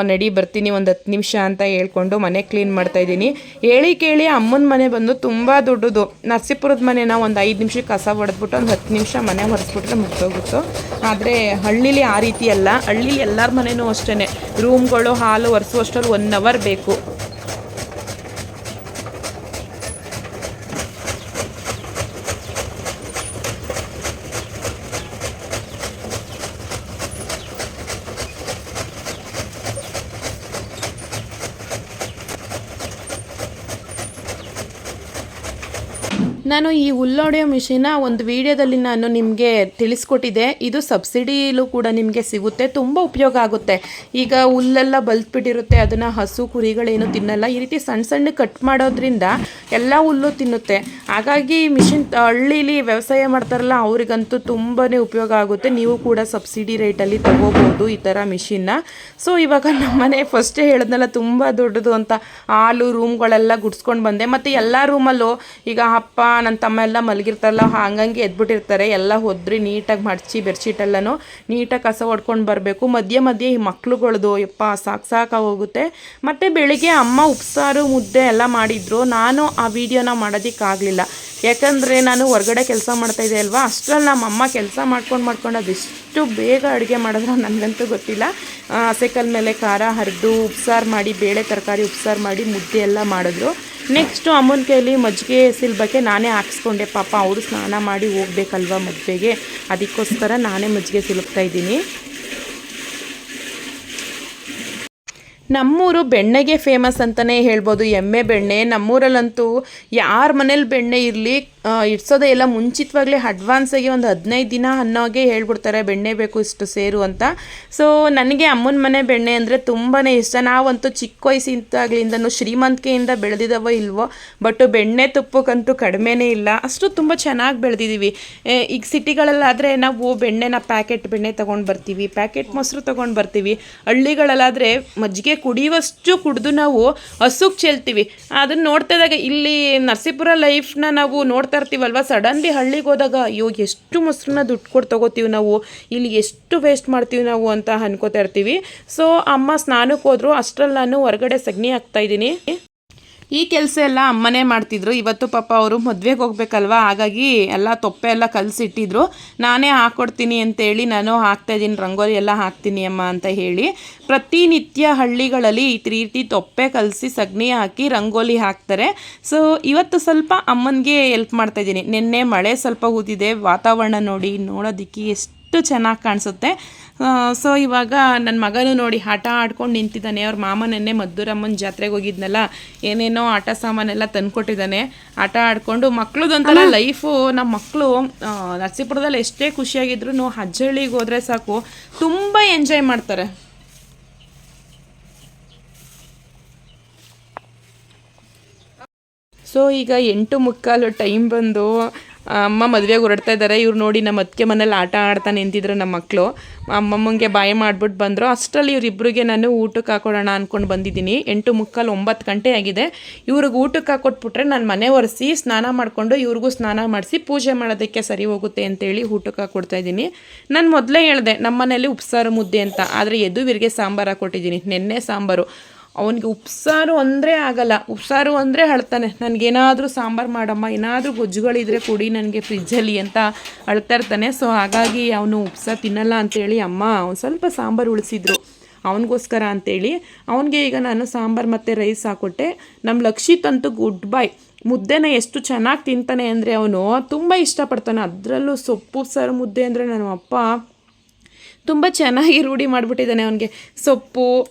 ನಡಿ ಬರ್ತೀನಿ ಒಂದು 10 ನಿಮಿಷ ಅಂತ ಹೇಳ್ಕೊಂಡು ಮನೆ ಕ್ಲೀನ್ ಮಾಡ್ತಾಯಿದ್ದೀನಿ. ಹೇಳಿ ಕೇಳಿ ಅಮ್ಮನ ಮನೆ ಬಂದು ತುಂಬ ದೊಡ್ಡದು. ನರಸೀಪುರದ ಮನೆನ ಒಂದು 5 ನಿಮಿಷಕ್ಕೆ ಕಸ ಹೊಡೆದ್ಬಿಟ್ಟು ಒಂದು 10 ನಿಮಿಷ ಮನೆ ಹೊರಿಸ್ಬಿಟ್ರೆ ಮುಗ್ದೋಗುತ್ತೋ. ಆದರೆ ಹಳ್ಳೀಲಿ ಆ ರೀತಿ ಅಲ್ಲ. ಹಳ್ಳೀಲಿ ಎಲ್ಲರ ಮನೆಯೂ ಅಷ್ಟೇ, ರೂಮ್ಗಳು ಹಾಲು ಒರೆಸುವಷ್ಟರಲ್ಲಿ 1 ಅವರ್ ಬೇಕು. ನಾನು ಈ ಹುಲ್ಲೊಡೆಯೋ ಮಿಷಿನ ಒಂದು ವಿಡಿಯೋದಲ್ಲಿ ನಾನು ನಿಮಗೆ ತಿಳಿಸ್ಕೊಟ್ಟಿದ್ದೆ. ಇದು ಸಬ್ಸಿಡಿಲೂ ಕೂಡ ನಿಮಗೆ ಸಿಗುತ್ತೆ, ತುಂಬ ಉಪಯೋಗ ಆಗುತ್ತೆ. ಈಗ ಹುಲ್ಲೆಲ್ಲ ಬಲ್ತ್ಬಿಟ್ಟಿರುತ್ತೆ, ಅದನ್ನು ಹಸು ಕುರಿಗಳೇನು ತಿನ್ನಲ್ಲ. ಈ ರೀತಿ ಸಣ್ಣ ಸಣ್ಣ ಕಟ್ ಮಾಡೋದ್ರಿಂದ ಎಲ್ಲ ಹುಲ್ಲು ತಿನ್ನುತ್ತೆ. ಹಾಗಾಗಿ ಮಿಷಿನ್ ಹಳ್ಳೀಲಿ ವ್ಯವಸಾಯ ಮಾಡ್ತಾರಲ್ಲ ಅವ್ರಿಗಂತೂ ತುಂಬಾ ಉಪಯೋಗ ಆಗುತ್ತೆ. ನೀವು ಕೂಡ ಸಬ್ಸಿಡಿ ರೇಟಲ್ಲಿ ತೊಗೋಬೋದು ಈ ಥರ ಮಿಷಿನ್ನ. ಸೊ ಇವಾಗ ನಮ್ಮನೆ ಫಸ್ಟೇ ಹೇಳಿದ್ನಲ್ಲ ತುಂಬ ದೊಡ್ಡದು ಅಂತ, ಹಾಲು ರೂಮ್ಗಳೆಲ್ಲ ಗುಡ್ಸ್ಕೊಂಡು ಬಂದೆ. ಮತ್ತು ಎಲ್ಲ ರೂಮಲ್ಲೂ ಈಗ ಅಪ್ಪ ನನ್ನ ತಮ್ಮ ಎಲ್ಲ ಮಲಗಿರ್ತಾರಲ್ಲ ಹಂಗಂಗೆ ಎದ್ಬಿಟ್ಟಿರ್ತಾರೆ. ಎಲ್ಲ ಹೊದ್ರಿ ನೀಟಾಗಿ ಮಡಚಿ ಬೆಡ್ಶೀಟೆಲ್ಲನೂ ನೀಟಾಗಿ ಕಸ ಹೊಡ್ಕೊಂಡು ಬರಬೇಕು. ಮಧ್ಯೆ ಈ ಮಕ್ಳುಗಳದು ಯಪ್ಪ ಸಾಕಾಗೋಗುತ್ತೆ. ಮತ್ತು ಬೆಳಿಗ್ಗೆ ಅಮ್ಮ ಉಪ್ಸಾರು ಮುದ್ದೆ ಎಲ್ಲ ಮಾಡಿದ್ರು. ನಾನು ಆ ವಿಡಿಯೋನ ಮಾಡೋದಕ್ಕಾಗಲಿಲ್ಲ, ಯಾಕಂದರೆ ನಾನು ಹೊರಗಡೆ ಕೆಲಸ ಮಾಡ್ತಾಯಿದ್ದೆ ಅಲ್ವಾ. ಅಷ್ಟರಲ್ಲಿ ನಮ್ಮಮ್ಮ ಕೆಲಸ ಮಾಡ್ಕೊಂಡು ಅದೆಷ್ಟು ಬೇಗ ಅಡುಗೆ ಮಾಡಿದ್ರು ನನಗಂತೂ ಗೊತ್ತಿಲ್ಲ. ಹಸೆಕಲ್ ಮೇಲೆ ಖಾರ ಹರಿದು ಉಪ್ಸಾರು ಮಾಡಿ, ಬೇಳೆ ತರಕಾರಿ ಉಪ್ಸಾರು ಮಾಡಿ ಮುದ್ದೆ ಎಲ್ಲ ಮಾಡಿದ್ರು. ನೆಕ್ಸ್ಟು ಅಮ್ಮನ ಕೈಯಲ್ಲಿ ಮಜ್ಜಿಗೆ ಸಿಲ್ಬಕ್ಕೆ ನಾನೇ ಹಾಕ್ಸ್ಕೊಂಡೆ. ಪಾಪ ಅವರು ಸ್ನಾನ ಮಾಡಿ ಹೋಗ್ಬೇಕಲ್ವ ಮದುವೆಗೆ, ಅದಕ್ಕೋಸ್ಕರ ನಾನೇ ಮಜ್ಜಿಗೆ ಸಿಲುಕ್ತಾ ಇದ್ದೀನಿ. ನಮ್ಮೂರು ಬೆಣ್ಣೆಗೆ ಫೇಮಸ್ ಅಂತಲೇ ಹೇಳ್ಬೋದು, ಎಮ್ಮೆ ಬೆಣ್ಣೆ. ನಮ್ಮೂರಲ್ಲಂತೂ ಯಾರ ಮನೇಲಿ ಬೆಣ್ಣೆ ಇರಲಿ ಇಡ್ಸೋದೇ ಎಲ್ಲ ಮುಂಚಿತವಾಗಲೇ ಅಡ್ವಾನ್ಸಾಗಿ ಒಂದು 15 ದಿನ ಅನ್ನೋಗೆ ಹೇಳ್ಬಿಡ್ತಾರೆ ಬೆಣ್ಣೆ ಬೇಕು ಇಷ್ಟು ಸೇರು ಅಂತ. ಸೊ ನನಗೆ ಅಮ್ಮನ ಮನೆ ಬೆಣ್ಣೆ ಅಂದರೆ ತುಂಬಾ ಇಷ್ಟ. ನಾವಂತೂ ಚಿಕ್ಕ ವಯಸ್ಸಿಂದಾಗ್ಲಿಂದನೂ ಶ್ರೀಮಂತಿಕೆಯಿಂದ ಬೆಳೆದಿದ್ದಾವೋ ಇಲ್ವೋ, ಬಟ್ ಬೆಣ್ಣೆ ತುಪ್ಪಕ್ಕಂತೂ ಕಡಿಮೆನೇ ಇಲ್ಲ, ಅಷ್ಟು ತುಂಬ ಚೆನ್ನಾಗಿ ಬೆಳೆದಿದ್ದೀವಿ. ಈಗ ಸಿಟಿಗಳಲ್ಲಾದರೆ ನಾವು ಬೆಣ್ಣೆನ ಪ್ಯಾಕೆಟ್ ಬೆಣ್ಣೆ ತೊಗೊಂಡು ಬರ್ತೀವಿ, ಪ್ಯಾಕೆಟ್ ಮೊಸರು ತೊಗೊಂಡು ಬರ್ತೀವಿ. ಹಳ್ಳಿಗಳಲ್ಲಾದರೆ ಮಜ್ಜಿಗೆ ಕುಡಿಯುವಷ್ಟು ಕುಡಿದು ನಾವು ಹಸುಗೆ ಚೆಲ್ತೀವಿ. ಅದನ್ನು ನೋಡ್ತಾ ಇದ್ದಾಗ ಇಲ್ಲಿ ನರಸೀಪುರ ಲೈಫ್ನ ನಾವು ನೋಡ್ತಾ ಇರ್ತೀವಲ್ವ, ಸಡನ್ಲಿ ಹಳ್ಳಿಗೆ ಹೋದಾಗ ಅಯ್ಯೋ ಎಷ್ಟು ಮೊಸರನ್ನ ದುಡ್ಡು ಕೊಟ್ಟು ತೊಗೋತೀವಿ ನಾವು, ಇಲ್ಲಿ ಎಷ್ಟು ವೇಸ್ಟ್ ಮಾಡ್ತೀವಿ ನಾವು ಅಂತ ಅನ್ಕೋತಾ ಇರ್ತೀವಿ. ಸೊ ಅಮ್ಮ ಸ್ನಾನಕ್ಕೆ ಹೋದ್ರು, ಅಷ್ಟರಲ್ಲಿ ನಾನು ಹೊರಗಡೆ ಸಗಣಿ ಹಾಕ್ತಾಯಿದ್ದೀನಿ. ಈ ಕೆಲಸ ಎಲ್ಲ ಅಮ್ಮನೇ ಮಾಡ್ತಿದ್ರು. ಇವತ್ತು ಪಾಪ ಅವರು ಮದುವೆಗೆ ಹೋಗ್ಬೇಕಲ್ವ, ಹಾಗಾಗಿ ಎಲ್ಲ ತೊಪ್ಪೆ ಎಲ್ಲ ಕಲಸಿಟ್ಟಿದ್ರು. ನಾನೇ ಹಾಕ್ಕೊಡ್ತೀನಿ ಅಂತೇಳಿ ನಾನು ಹಾಕ್ತಾಯಿದ್ದೀನಿ, ರಂಗೋಲಿ ಎಲ್ಲ ಹಾಕ್ತೀನಿ ಅಮ್ಮ ಅಂತ ಹೇಳಿ. ಪ್ರತಿನಿತ್ಯ ಹಳ್ಳಿಗಳಲ್ಲಿ ಈ ರೀತಿ ತೊಪ್ಪೆ ಕಲಸಿ ಸಗಣಿ ಹಾಕಿ ರಂಗೋಲಿ ಹಾಕ್ತಾರೆ. ಸೊ ಇವತ್ತು ಸ್ವಲ್ಪ ಅಮ್ಮನಿಗೆ ಹೆಲ್ಪ್ ಮಾಡ್ತಾಯಿದ್ದೀನಿ. ನಿನ್ನೆ ಮಳೆ ಸ್ವಲ್ಪ ಊದಿದೆ, ವಾತಾವರಣ ನೋಡೋದಕ್ಕೆ ಎಷ್ಟು ಚೆನ್ನಾಗಿ ಕಾಣಿಸುತ್ತೆ. ಸೊ ಇವಾಗ ನನ್ನ ಮಗನೂ ನೋಡಿ ಆಟ ಆಡ್ಕೊಂಡು ನಿಂತಿದ್ದಾನೆ. ಅವ್ರ ಮಾಮ ನೆನ್ನೆ ಮದ್ದೂರಮ್ಮನ ಜಾತ್ರೆಗೆ ಹೋಗಿದ್ನಲ್ಲ, ಏನೇನೋ ಆಟ ಸಾಮಾನೆಲ್ಲ ತಂದುಕೊಟ್ಟಿದ್ದಾನೆ. ಆಟ ಆಡಿಕೊಂಡು ಮಕ್ಳದೊಂಥರ ಲೈಫು. ನಮ್ಮ ಮಕ್ಕಳು ನರಸೀಪುರದಲ್ಲಿ ಎಷ್ಟೇ ಖುಷಿಯಾಗಿದ್ರು ಅಜ್ಜಹಳ್ಳಿಗೆ ಹೋದರೆ ಸಾಕು ತುಂಬ ಎಂಜಾಯ್ ಮಾಡ್ತಾರೆ. ಸೊ ಈಗ 8:45 ಟೈಮ್ ಬಂದು ಅಮ್ಮ ಮದುವೆಗೆ ಹೊರಡ್ತಾ ಇದ್ದಾರೆ. ಇವ್ರು ನೋಡಿ ನಮ್ಮ ಅತ್ತಿಗೆ ಮನೇಲಿ ಆಟ ಆಡ್ತಾ ನಿಂತಿದ್ರು ನಮ್ಮ ಮಕ್ಕಳು. ಅಮ್ಮಮ್ಮಂಗೆ ಬಾಯ್ ಮಾಡಿಬಿಟ್ಟು ಬಂದರು. ಅಷ್ಟರಲ್ಲಿ ಇವರಿಬ್ಬರಿಗೆ ನಾನು ಊಟಕ್ಕೆ ಹಾಕೊಡೋಣ ಅಂದ್ಕೊಂಡು ಬಂದಿದ್ದೀನಿ. 8:45 9 ಗಂಟೆ ಆಗಿದೆ. ಇವ್ರಿಗೆ ಊಟಕ್ಕೆ ಹಾಕೊಟ್ಬಿಟ್ರೆ ನಾನು ಮನೆ ಒರೆಸಿ ಸ್ನಾನ ಮಾಡಿಕೊಂಡು ಇವ್ರಿಗೂ ಸ್ನಾನ ಮಾಡಿಸಿ ಪೂಜೆ ಮಾಡೋದಕ್ಕೆ ಸರಿ ಹೋಗುತ್ತೆ ಅಂತೇಳಿ ಊಟಕ್ಕೆ ಹಾಕ್ಕೊಡ್ತಾ ಇದ್ದೀನಿ. ನಾನು ಮೊದಲೇ ಹೇಳಿದೆ ನಮ್ಮ ಮನೇಲಿ ಉಪ್ಸಾರು ಮುದ್ದೆ ಅಂತ, ಆದರೆ ಯದುವೀರ್ಗೆ ಸಾಂಬಾರು ಹಾಕ್ಕೊಟ್ಟಿದ್ದೀನಿ. ನೆನ್ನೆ ಸಾಂಬಾರು ಅವನಿಗೆ ಉಪ್ಸಾರು ಅಂದರೆ ಆಗಲ್ಲ, ಉಪ್ಸಾರು ಅಂದರೆ ಅಳ್ತಾನೆ. ನನಗೇನಾದರೂ ಸಾಂಬಾರು ಮಾಡಮ್ಮ, ಏನಾದರೂ ಗೊಜ್ಜುಗಳಿದ್ರೆ ಕೊಡಿ ನನಗೆ ಫ್ರಿಜ್ಜಲ್ಲಿ ಅಂತ ಅಳ್ತಾ ಇರ್ತಾನೆ. ಸೊ ಹಾಗಾಗಿ ಅವನು ಉಪ್ಸಾರು ತಿನ್ನಲ್ಲ ಅಂಥೇಳಿ ಅಮ್ಮ ಒಂದು ಸ್ವಲ್ಪ ಸಾಂಬಾರು ಉಳಿಸಿದ್ರು ಅವನಿಗೋಸ್ಕರ ಅಂಥೇಳಿ. ಅವನಿಗೆ ಈಗ ನಾನು ಸಾಂಬಾರು ಮತ್ತು ರೈಸ್ ಹಾಕ್ಕೊಟ್ಟೆ. ನಮ್ಮ ಲಕ್ಷಿತ್ ಅಂತೂ ಗುಡ್ ಬಾಯ್, ಮುದ್ದೆನ ಎಷ್ಟು ಚೆನ್ನಾಗಿ ತಿಂತಾನೆ ಅಂದರೆ ಅವನು ತುಂಬ ಇಷ್ಟಪಡ್ತಾನೆ. ಅದರಲ್ಲೂ ಸೊಪ್ಪು ಸಾರು ಮುದ್ದೆ ಅಂದರೆ ನಮ್ಮ ಅಪ್ಪ ತುಂಬ ಚೆನ್ನಾಗಿ ರೂಢಿ ಮಾಡಿಬಿಟ್ಟಿದ್ದಾನೆ. ಅವನಿಗೆ ಸೊಪ್ಪು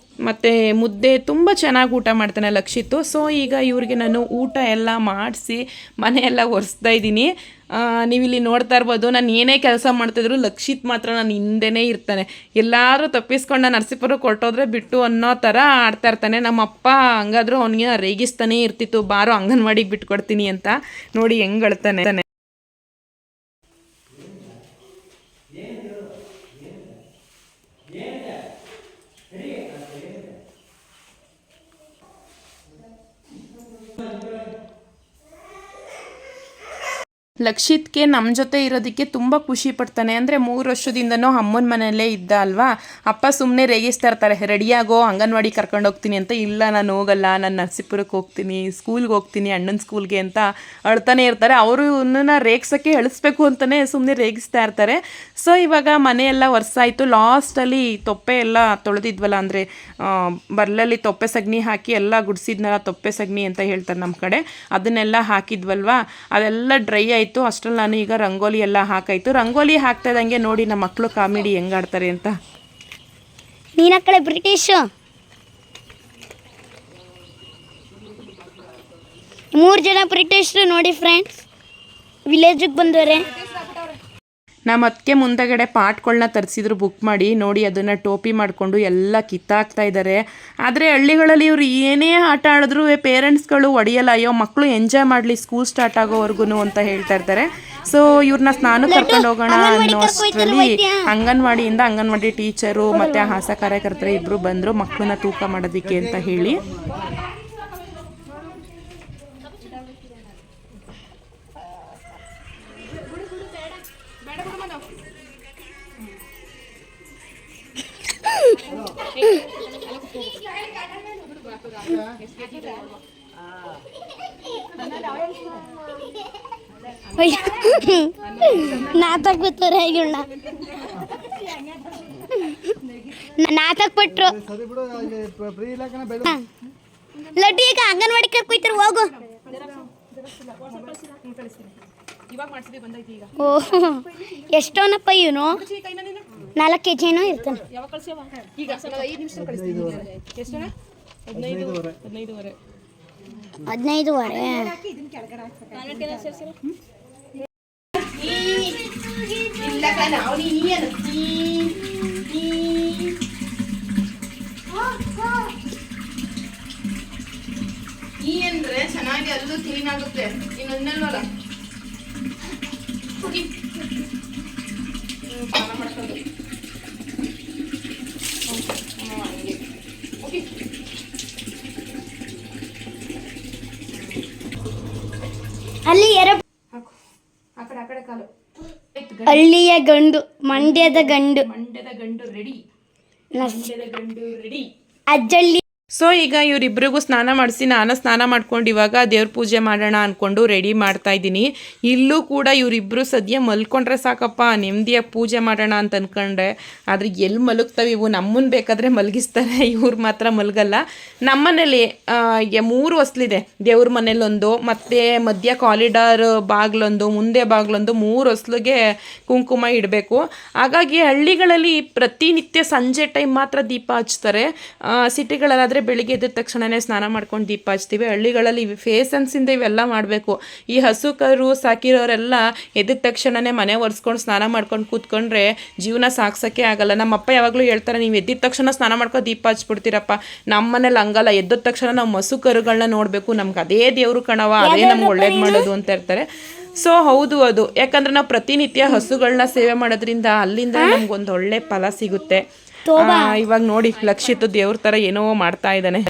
ಮತ್ತು ಮುದ್ದೆ ತುಂಬ ಚೆನ್ನಾಗಿ ಊಟ ಮಾಡ್ತಾನೆ ಲಕ್ಷಿತ್ತು. ಸೊ ಈಗ ಇವ್ರಿಗೆ ನಾನು ಊಟ ಎಲ್ಲ ಮಾಡಿಸಿ ಮನೆಯೆಲ್ಲ ಒರೆಸ್ತಾ ಇದ್ದೀನಿ. ನೀವಿಲ್ಲಿ ನೋಡ್ತಾ ಇರ್ಬೋದು, ನಾನು ಏನೇ ಕೆಲಸ ಮಾಡ್ತಿದ್ರು ಲಕ್ಷಿತ್ ಮಾತ್ರ ನಾನು ಹಿಂದೆನೇ ಇರ್ತಾನೆ. ಎಲ್ಲರೂ ತಪ್ಪಿಸ್ಕೊಂಡು ನಾನು ನರಸೀಪುರಕ್ಕೆ ಹೊರಟೋದ್ರೆ ಬಿಟ್ಟು ಅನ್ನೋ ಥರ ಆಡ್ತಾ ಇರ್ತಾನೆ. ನಮ್ಮಪ್ಪ ಹಂಗಾದ್ರೂ ಅವನಿಗೆ ರೇಗಿಸ್ತಾನೇ ಇರ್ತಿತ್ತು, ಬಾರೋ ಅಂಗನವಾಡಿಗೆ ಬಿಟ್ಕೊಡ್ತೀನಿ ಅಂತ. ನೋಡಿ ಹೆಂಗೆ ಅಳ್ತಾನೆ. ಲಕ್ಷಿತ್ಗೆ ನಮ್ಮ ಜೊತೆ ಇರೋದಕ್ಕೆ ತುಂಬ ಖುಷಿ ಪಡ್ತಾನೆ. ಅಂದರೆ 3 ವರ್ಷದಿಂದನೂ ಅಮ್ಮನ ಮನೆಯಲ್ಲೇ ಇದ್ದ ಅಲ್ವಾ. ಅಪ್ಪ ಸುಮ್ಮನೆ ರೇಗಿಸ್ತಾ ಇರ್ತಾರೆ, ರೆಡಿಯಾಗೋ ಅಂಗನವಾಡಿ ಕರ್ಕೊಂಡು ಹೋಗ್ತೀನಿ ಅಂತ. ಇಲ್ಲ ನಾನು ಹೋಗಲ್ಲ, ನಾನು ನರಸೀಪುರಕ್ಕೆ ಹೋಗ್ತೀನಿ, ಸ್ಕೂಲ್ಗೆ ಹೋಗ್ತೀನಿ, ಅಣ್ಣನ ಸ್ಕೂಲ್ಗೆ ಅಂತ ಅಳ್ತಾನೆ ಇರ್ತಾರೆ. ಅವರು ಇವನ್ನ ರೇಗಿಸೋಕ್ಕೆ ಅಳಿಸ್ಬೇಕು ಅಂತಲೇ ಸುಮ್ಮನೆ ರೇಗಿಸ್ತಾ ಇರ್ತಾರೆ. ಸೊ ಇವಾಗ ಮನೆಯೆಲ್ಲ ಒರೆಸಾಯಿತು. ಲಾಸ್ಟಲ್ಲಿ ತೊಪ್ಪೆ ಎಲ್ಲ ತೊಳೆದಿದ್ವಲ್ಲ, ಅಂದರೆ ಬರ್ಲಲ್ಲಿ ತೊಪ್ಪೆ ಸಗಣಿ ಹಾಕಿ ಎಲ್ಲ ಗುಡಿಸಿದ್ನಲ್ಲ, ತೊಪ್ಪೆ ಸಗಣಿ ಅಂತ ಹೇಳ್ತಾರೆ ನಮ್ಮ ಕಡೆ, ಅದನ್ನೆಲ್ಲ ಹಾಕಿದ್ವಲ್ವಾ, ಅದೆಲ್ಲ ಡ್ರೈ ಆಯಿತು. ಅಷ್ಟರಲ್ಲಿ ನಾನು ಈಗ ರಂಗೋಲಿ ಎಲ್ಲ ಹಾಕಾಯಿತು. ರಂಗೋಲಿ ಹಾಕ್ತಾ ಇದ್ದಂಗೆ ನೋಡಿ ನಮ್ಮ ಮಕ್ಕಳು ಕಾಮಿಡಿ ಹೆಂಗಾಡ್ತಾರೆ ಅಂತ. ನೀನ ಕಡೆ ಬ್ರಿಟಿಷು 3 ಜನ ಬ್ರಿಟಿಷರು ನೋಡಿ ಫ್ರೆಂಡ್ಸ್, ವಿಲೇಜಿಗೆ ಬಂದವರೆ. ನಮ್ಮ ಅದಕ್ಕೆ ಮುಂದಗಡೆ ಪಾಟ್ಗಳನ್ನ ತರಿಸಿದ್ರು ಬುಕ್ ಮಾಡಿ. ನೋಡಿ ಅದನ್ನು ಟೋಪಿ ಮಾಡಿಕೊಂಡು ಎಲ್ಲ ಕಿತ್ತಾಕ್ತಾ ಇದ್ದಾರೆ. ಆದರೆ ಹಳ್ಳಿಗಳಲ್ಲಿ ಇವರು ಏನೇ ಆಟ ಆಡಿದ್ರು ಪೇರೆಂಟ್ಸ್ಗಳು ಹೊಡೆಯಲ್ಲ, ಅಯ್ಯೋ ಮಕ್ಕಳು ಎಂಜಾಯ್ ಮಾಡಲಿ ಸ್ಕೂಲ್ ಸ್ಟಾರ್ಟ್ ಆಗೋವರೆಗೂ ಅಂತ ಹೇಳ್ತಾ ಇರ್ತಾರೆ. ಸೊ ಇವ್ರನ್ನ ಸ್ನಾನಕ್ಕೆ ಕರ್ಕೊಂಡು ಹೋಗೋಣ ಅನ್ನೋ ಅಷ್ಟರಲ್ಲಿ ಅಂಗನವಾಡಿಯಿಂದ ಅಂಗನವಾಡಿ ಟೀಚರು ಮತ್ತು ಆಶಾ ಕಾರ್ಯಕರ್ತರು ಇಬ್ಬರು ಬಂದರು ಮಕ್ಕಳನ್ನ ತೂಕ ಮಾಡೋದಕ್ಕೆ ಅಂತ ಹೇಳಿ. ನಾತಕ್ ಬಿಡ್ತಾರೆ ಇವನ್ನ, ನಾತಕ್ ಬಿಟ್ರು. ಲಡ್ಡು ಈಗ ಅಂಗನವಾಡಿ ಕರ್ಕೊಯ್ತಾರೆ, ಹೋಗು. ಓಹ್ ಎಷ್ಟೋನಪ್ಪ ಇವನು, 4 kg ಏನೋ ಇರ್ತಾನೆ. 15:15. ಈ ಅಂದ್ರೆ ಚೆನ್ನಾಗಿ ಅಲ್ಲೂ ಕ್ಲೀನ್ ಆಗುತ್ತೆ. ಇನ್ನೊಂದಲ್ವಲ್ಲ ಮಾಡ್ಕೊಂಡು ಅಲ್ಲಿ ಹಳ್ಳಿಯ ಗಂಡು, ಮಂಡ್ಯದ ಗಂಡು ರೆಡಿ ಅಜ್ಜಳ್ಳಿ. ಸೊ ಈಗ ಇವರಿಬ್ಬರಿಗೂ ಸ್ನಾನ ಮಾಡಿಸಿ ನಾನು ಸ್ನಾನ ಮಾಡ್ಕೊಂಡು ಇವಾಗ ದೇವ್ರ ಪೂಜೆ ಮಾಡೋಣ ಅಂದ್ಕೊಂಡು ರೆಡಿ ಮಾಡ್ತಾ ಇದ್ದೀನಿ. ಇಲ್ಲೂ ಕೂಡ ಇವರಿಬ್ಬರು ಸದ್ಯ ಮಲ್ಕೊಂಡ್ರೆ ಸಾಕಪ್ಪ ನೆಮ್ಮದಿಯಾಗಿ ಪೂಜೆ ಮಾಡೋಣ ಅಂತ ಅಂದ್ಕೊಂಡೆ. ಆದರೆ ಎಲ್ಲಿ ಮಲಗ್ತವೆ ಇವು, ನಮ್ಮನ್ನು ಬೇಕಾದರೆ ಮಲಗಿಸ್ತಾರೆ, ಇವ್ರು ಮಾತ್ರ ಮಲಗಲ್ಲ. ನಮ್ಮನೇಲಿ 3 ಹೊಸ್ಲಿದೆ, ದೇವ್ರ ಮನೇಲೊಂದು, ಮತ್ತು ಮಧ್ಯ ಕಾರಿಡಾರ್ ಬಾಗ್ಲೊಂದು, ಮುಂದೆ ಬಾಗ್ಲೊಂದು, 3 ಹೊಸ್ಲಿಗೆ ಕುಂಕುಮ ಇಡಬೇಕು. ಹಾಗಾಗಿ ಹಳ್ಳಿಗಳಲ್ಲಿ ಪ್ರತಿನಿತ್ಯ ಸಂಜೆ ಟೈಮ್ ಮಾತ್ರ ದೀಪ ಹಚ್ತಾರೆ. ಸಿಟಿಗಳಲ್ಲಾದರೆ ಸಿಟಿಗಳಲ್ಲಾದರೆ ಬೆಳಿಗ್ಗೆ ಎದ್ದ ತಕ್ಷಣವೇ ಸ್ನಾನ ಮಾಡ್ಕೊಂಡು ದೀಪ ಹಚ್ತೀವಿ. ಹಳ್ಳಿಗಳಲ್ಲಿ ಫೇಸನ್ಸಿಂದ ಇವೆಲ್ಲ ಮಾಡಬೇಕು. ಈ ಹಸು ಕರು ಸಾಕಿರೋರೆಲ್ಲ ಎದ್ದ ತಕ್ಷಣವೇ ಮನೆ ಒರೆಸ್ಕೊಂಡು ಸ್ನಾನ ಮಾಡ್ಕೊಂಡು ಕೂತ್ಕೊಂಡ್ರೆ ಜೀವನ ಸಾಗ್ಸೋಕ್ಕೆ ಆಗಲ್ಲ. ನಮ್ಮಪ್ಪ ಯಾವಾಗಲೂ ಹೇಳ್ತಾರೆ, ನೀವು ಎದ್ದಿದ ತಕ್ಷಣ ಸ್ನಾನ ಮಾಡ್ಕೊಂಡು ದೀಪ ಹಚ್ಬಿಡ್ತೀರಪ್ಪ. ನಮ್ಮ ಮನೇಲಿ ಹಂಗಲ್ಲ, ಎದ್ದ ತಕ್ಷಣ ನಾವು ಹಸು ಕರುಗಳನ್ನ ನೋಡಬೇಕು, ನಮ್ಗೆ ಅದೇ ದೇವರು ಕಣವ, ಅದೇ ನಮ್ಗೆ ಒಳ್ಳೇದು ಮಾಡೋದು ಅಂತ ಇರ್ತಾರೆ. ಸೊ ಹೌದು, ಅದು ಯಾಕಂದ್ರೆ ನಾವು ಪ್ರತಿನಿತ್ಯ ಹಸುಗಳನ್ನ ಸೇವೆ ಮಾಡೋದ್ರಿಂದ ಅಲ್ಲಿಂದ ನಮ್ಗೊಂದು ಒಳ್ಳೆ ಫಲ ಸಿಗುತ್ತೆ. ಇವಾಗ ನೋಡಿ ಲಕ್ಷಿತ್ ದೇವ್ರ ಥರ ಏನೋ ಮಾಡ್ತಾ ಇದ್ದಾನೆ.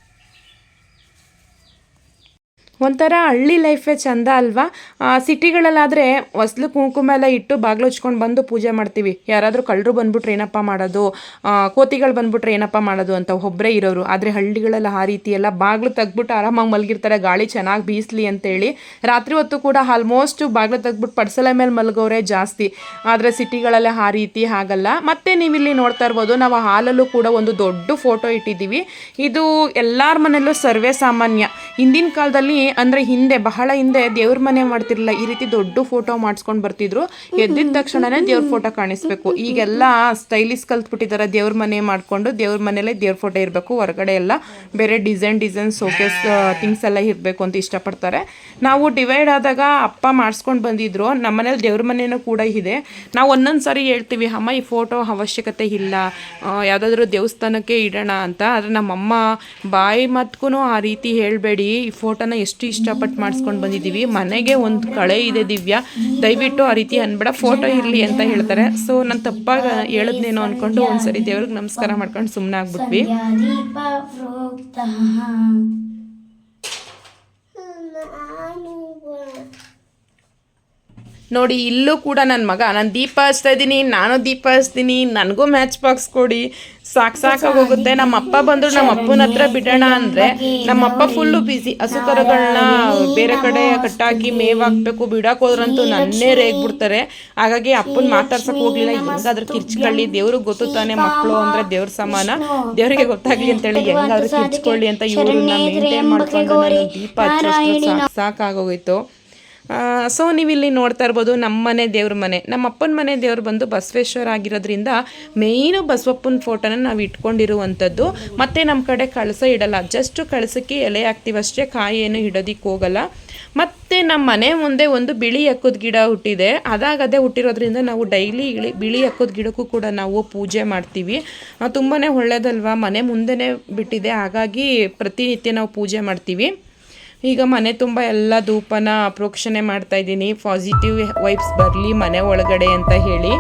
ಒಂಥರ ಹಳ್ಳಿ ಲೈಫೇ ಚಂದ ಅಲ್ವಾ? ಸಿಟಿಗಳಲ್ಲಾದರೆ ಹೊಸ್ಲು ಕುಂಕುಮ ಎಲ್ಲ ಇಟ್ಟು ಬಾಗಿಲು ಹಚ್ಕೊಂಡು ಬಂದು ಪೂಜೆ ಮಾಡ್ತೀವಿ. ಯಾರಾದರೂ ಕಳ್ಳರು ಬಂದ್ಬಿಟ್ರೆ ಏನಪ್ಪ ಮಾಡೋದು, ಕೋತಿಗಳು ಬಂದ್ಬಿಟ್ರೆ ಏನಪ್ಪ ಮಾಡೋದು ಅಂತ ಒಬ್ಬರೇ ಇರೋರು. ಆದರೆ ಹಳ್ಳಿಗಳೆಲ್ಲ ಆ ರೀತಿ ಎಲ್ಲ ಬಾಗಿಲು ತೆಗ್ಬಿಟ್ಟು ಆರಾಮಾಗಿ ಮಲಗಿರ್ತಾರೆ, ಗಾಳಿ ಚೆನ್ನಾಗಿ ಬೀಸಲಿ ಅಂತೇಳಿ. ರಾತ್ರಿ ಹೊತ್ತು ಕೂಡ ಆಲ್ಮೋಸ್ಟ್ ಬಾಗಿಲು ತೆಗ್ಬಿಟ್ಟು ಪಡ್ಸಲ ಮೇಲೆ ಮಲಗೋರೆ ಜಾಸ್ತಿ. ಆದರೆ ಸಿಟಿಗಳಲ್ಲೇ ಆ ರೀತಿ ಆಗಲ್ಲ. ಮತ್ತು ನೀವಿಲ್ಲಿ ನೋಡ್ತಾ ಇರ್ಬೋದು, ನಾವು ಹಾಲಲ್ಲೂ ಕೂಡ ಒಂದು ದೊಡ್ಡ ಫೋಟೋ ಇಟ್ಟಿದ್ದೀವಿ. ಇದು ಎಲ್ಲರ ಮನೆಯಲ್ಲೂ ಸರ್ವೇ ಸಾಮಾನ್ಯ. ಹಿಂದಿನ ಕಾಲದಲ್ಲಿ ಅಂದರೆ ಬಹಳ ಹಿಂದೆ ದೇವ್ರ ಮನೆ ಮಾಡ್ತಿರ್ಲಿಲ್ಲ, ಈ ರೀತಿ ದೊಡ್ಡ ಫೋಟೋ ಮಾಡಿಸ್ಕೊಂಡು ಬರ್ತಿದ್ರು. ಎದ್ದಿದ ತಕ್ಷಣನೇ ದೇವ್ರ ಫೋಟೋ ಕಾಣಿಸ್ಬೇಕು. ಈಗೆಲ್ಲ ಸ್ಟೈಲಿಶ್ ಕಲ್ತ್ಬಿಟ್ಟಿದ್ದಾರೆ, ದೇವ್ರ ಮನೆ ಮಾಡಿಕೊಂಡು ದೇವ್ರ ಮನೇಲೆ ದೇವ್ರ ಫೋಟೋ ಇರಬೇಕು, ಹೊರಗಡೆ ಎಲ್ಲ ಬೇರೆ ಡಿಸೈನ್ ಶೋಕೇಸ್ ಥಿಂಗ್ಸ್ ಎಲ್ಲ ಇರಬೇಕು ಅಂತ ಇಷ್ಟಪಡ್ತಾರೆ. ನಾವು ಡಿವೈಡ್ ಆದಾಗ ಅಪ್ಪ ಮಾಡಿಸ್ಕೊಂಡು ಬಂದಿದ್ರು. ನಮ್ಮ ಮನೇಲಿ ದೇವ್ರ ಮನೆಯೂ ಕೂಡ ಇದೆ. ನಾವು ಒಂದೊಂದು ಸಾರಿ ಹೇಳ್ತೀವಿ, ಅಮ್ಮ ಈ ಫೋಟೋ ಅವಶ್ಯಕತೆ ಇಲ್ಲ, ಯಾವುದಾದ್ರೂ ದೇವಸ್ಥಾನಕ್ಕೆ ಇಡೋಣ ಅಂತ. ಆದರೆ ನಮ್ಮಮ್ಮ ಬಾಯಿ ಮತ್ಗೂ ಆ ರೀತಿ ಹೇಳಬೇಡಿ, ಈ ಫೋಟೋನ ಎಷ್ಟು ಇಷ್ಟಪಟ್ಟು ಮಾಡಿಸ್ಕೊಂಡು ಬಂದಿದ್ದೀವಿ, ಮನೆಗೆ ಒಂದು ಕಳೆ ಇದೆ ದಿವ್ಯಾ, ದಯವಿಟ್ಟು ಆ ರೀತಿ ಅನ್ಬೇಡ, ಫೋಟೋ ಇರಲಿ ಅಂತ ಹೇಳ್ತಾರೆ. ಸೊ ನಾನು ತಪ್ಪಾಗಿ ಹೇಳಿದ್ನೇನೋ ಅಂದ್ಕೊಂಡು ಒಂದ್ಸರಿ ದೇವ್ರಿಗೆ ನಮಸ್ಕಾರ ಮಾಡ್ಕೊಂಡು ಸುಮ್ಮನೆ ಆಗ್ಬಿಟ್ವಿ. ನೋಡಿ ಇಲ್ಲೂ ಕೂಡ ನನ್ನ ಮಗ, ನಾನು ದೀಪ ಹಚ್ತಾ ಇದ್ದೀನಿ, ನಾನು ದೀಪ ಹಚ್ತೀನಿ, ನನಗೂ ಮ್ಯಾಚ್ ಬಾಕ್ಸ್ ಕೊಡಿ, ಸಾಕಾಗೋಗುತ್ತೆ. ನಮ್ಮ ಅಪ್ಪ ಬಂದರು ನಮ್ಮ ಅಪ್ಪನ ಹತ್ರ ಬಿಡೋಣ ಅಂದರೆ ನಮ್ಮಪ್ಪ ಫುಲ್ಲು ಬ್ಯುಸಿ. ಹಸು ಕರುಗಳನ್ನ ಬೇರೆ ಕಡೆ ಕಟ್ಟಾಕಿ ಮೇವು ಹಾಕ್ಬೇಕು, ಬಿಡೋಕೆ ಹೋದ್ರಂತೂ ನನ್ನೇ ರೇಗ್ಬಿಡ್ತಾರೆ. ಹಾಗಾಗಿ ಅಪ್ಪನ ಮಾತಾಡ್ಸೋಕೆ ಹೋಗ್ಲಿಲ್ಲ. ಹೆಂಗಾದ್ರೂ ಕಿರ್ಚ್ಕೊಳ್ಳಿ, ದೇವ್ರಿಗೆ ಗೊತ್ತು ತಾನೆ, ಮಕ್ಕಳು ಅಂದರೆ ದೇವ್ರ ಸಮಾನ, ದೇವ್ರಿಗೆ ಗೊತ್ತಾಗ್ಲಿ ಅಂತೇಳಿ ಹೆಂಗಾದ್ರೂ ಕಿರ್ಚ್ಕೊಳ್ಳಿ ಅಂತ ಇವ್ರನ್ನ ಮೇಂಟೈನ್ ಮಾಡ್ಕೊಂಡು ನಾನು ದೀಪ ಹಚ್ಚೋಷ್ಟು ಸಾಕಾಗೋಗಿತ್ತು. ಸೊ ನೀವಿಲ್ಲಿ ನೋಡ್ತಾ ಇರ್ಬೋದು, ನಮ್ಮ ಮನೆ ದೇವ್ರ ಮನೆ, ನಮ್ಮ ಅಪ್ಪನ ಮನೆ ದೇವ್ರು ಬಂದು ಬಸವೇಶ್ವರ ಆಗಿರೋದ್ರಿಂದ ಮೇಯ್ನು ಬಸವಪ್ಪನ ಫೋಟೋನ ನಾವು ಇಟ್ಕೊಂಡಿರುವಂಥದ್ದು. ಮತ್ತು ನಮ್ಮ ಕಡೆ ಕಳಸ ಇಡಲ್ಲ, ಜಸ್ಟ್ ಕಳಸಕ್ಕೆ ಎಲೆ ಹಾಕ್ತೀವಷ್ಟೇ, ಕಾಯಿ ಏನು ಇಡೋದಕ್ಕೆ ಹೋಗಲ್ಲ. ಮತ್ತು ನಮ್ಮ ಮನೆ ಮುಂದೆ ಒಂದು ಬಿಳಿ ಎಕ್ಕದ ಗಿಡ ಹುಟ್ಟಿದೆ. ಅದೇ ಹುಟ್ಟಿರೋದ್ರಿಂದ ನಾವು ಡೈಲಿ ಬಿಳಿ ಎಕ್ಕದ ಗಿಡಕ್ಕೂ ಕೂಡ ನಾವು ಪೂಜೆ ಮಾಡ್ತೀವಿ. ತುಂಬಾ ಒಳ್ಳೆಯದಲ್ವಾ, ಮನೆ ಮುಂದೆನೇ ಬಿಟ್ಟಿದೆ, ಹಾಗಾಗಿ ಪ್ರತಿನಿತ್ಯ ನಾವು ಪೂಜೆ ಮಾಡ್ತೀವಿ. ಈಗ ಮನೆ ತುಂಬ ಎಲ್ಲ ಧೂಪನ ಪ್ರೋಕ್ಷಣೆ ಮಾಡ್ತಾ ಇದ್ದೀನಿ, ಪಾಸಿಟಿವ್ ವೈಬ್ಸ್ ಬರಲಿ ಮನೆ ಒಳಗಡೆ ಅಂತ ಹೇಳಿ.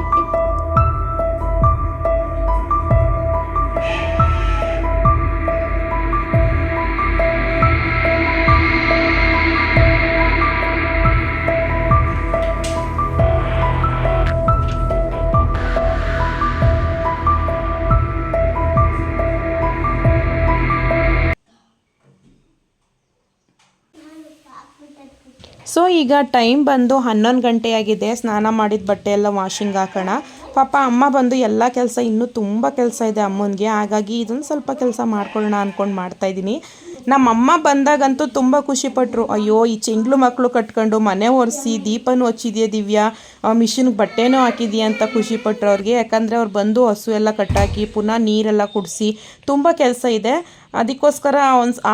ಸೊ ಈಗ ಟೈಮ್ ಬಂದು 11 ಗಂಟೆ ಆಗಿದೆ. ಸ್ನಾನ ಮಾಡಿದ ಬಟ್ಟೆ ಎಲ್ಲ ವಾಷಿಂಗ್ ಹಾಕೋಣ. ಪಾಪ ಅಮ್ಮ ಬಂದು ಎಲ್ಲ ಕೆಲಸ, ಇನ್ನೂ ತುಂಬ ಕೆಲಸ ಇದೆ ಅಮ್ಮನಿಗೆ, ಹಾಗಾಗಿ ಇದೊಂದು ಸ್ವಲ್ಪ ಕೆಲಸ ಮಾಡ್ಕೊಳ್ಳೋಣ ಅಂದ್ಕೊಂಡು ಮಾಡ್ತಾಯಿದ್ದೀನಿ. ನಮ್ಮಮ್ಮ ಬಂದಾಗಂತೂ ತುಂಬ ಖುಷಿಪಟ್ಟರು. ಅಯ್ಯೋ ಈ ಚೆಂಗ್ಲು ಮಕ್ಕಳು ಕಟ್ಕೊಂಡು ಮನೆ ಒರೆಸಿ ದೀಪನೂ ಹಚ್ಚಿದೆಯಾ ದಿವ್ಯಾ, ಮಿಷಿನ್ಗೆ ಬಟ್ಟೆನೂ ಹಾಕಿದೆಯಾ ಅಂತ ಖುಷಿಪಟ್ಟರು ಅವ್ರಿಗೆ. ಯಾಕಂದರೆ ಅವ್ರು ಬಂದು ಹಸು ಎಲ್ಲ ಕಟ್ಟಾಕಿ ಪುನಃ ನೀರೆಲ್ಲ ಕುಡಿಸಿ ತುಂಬ ಕೆಲಸ ಇದೆ. ಅದಕ್ಕೋಸ್ಕರ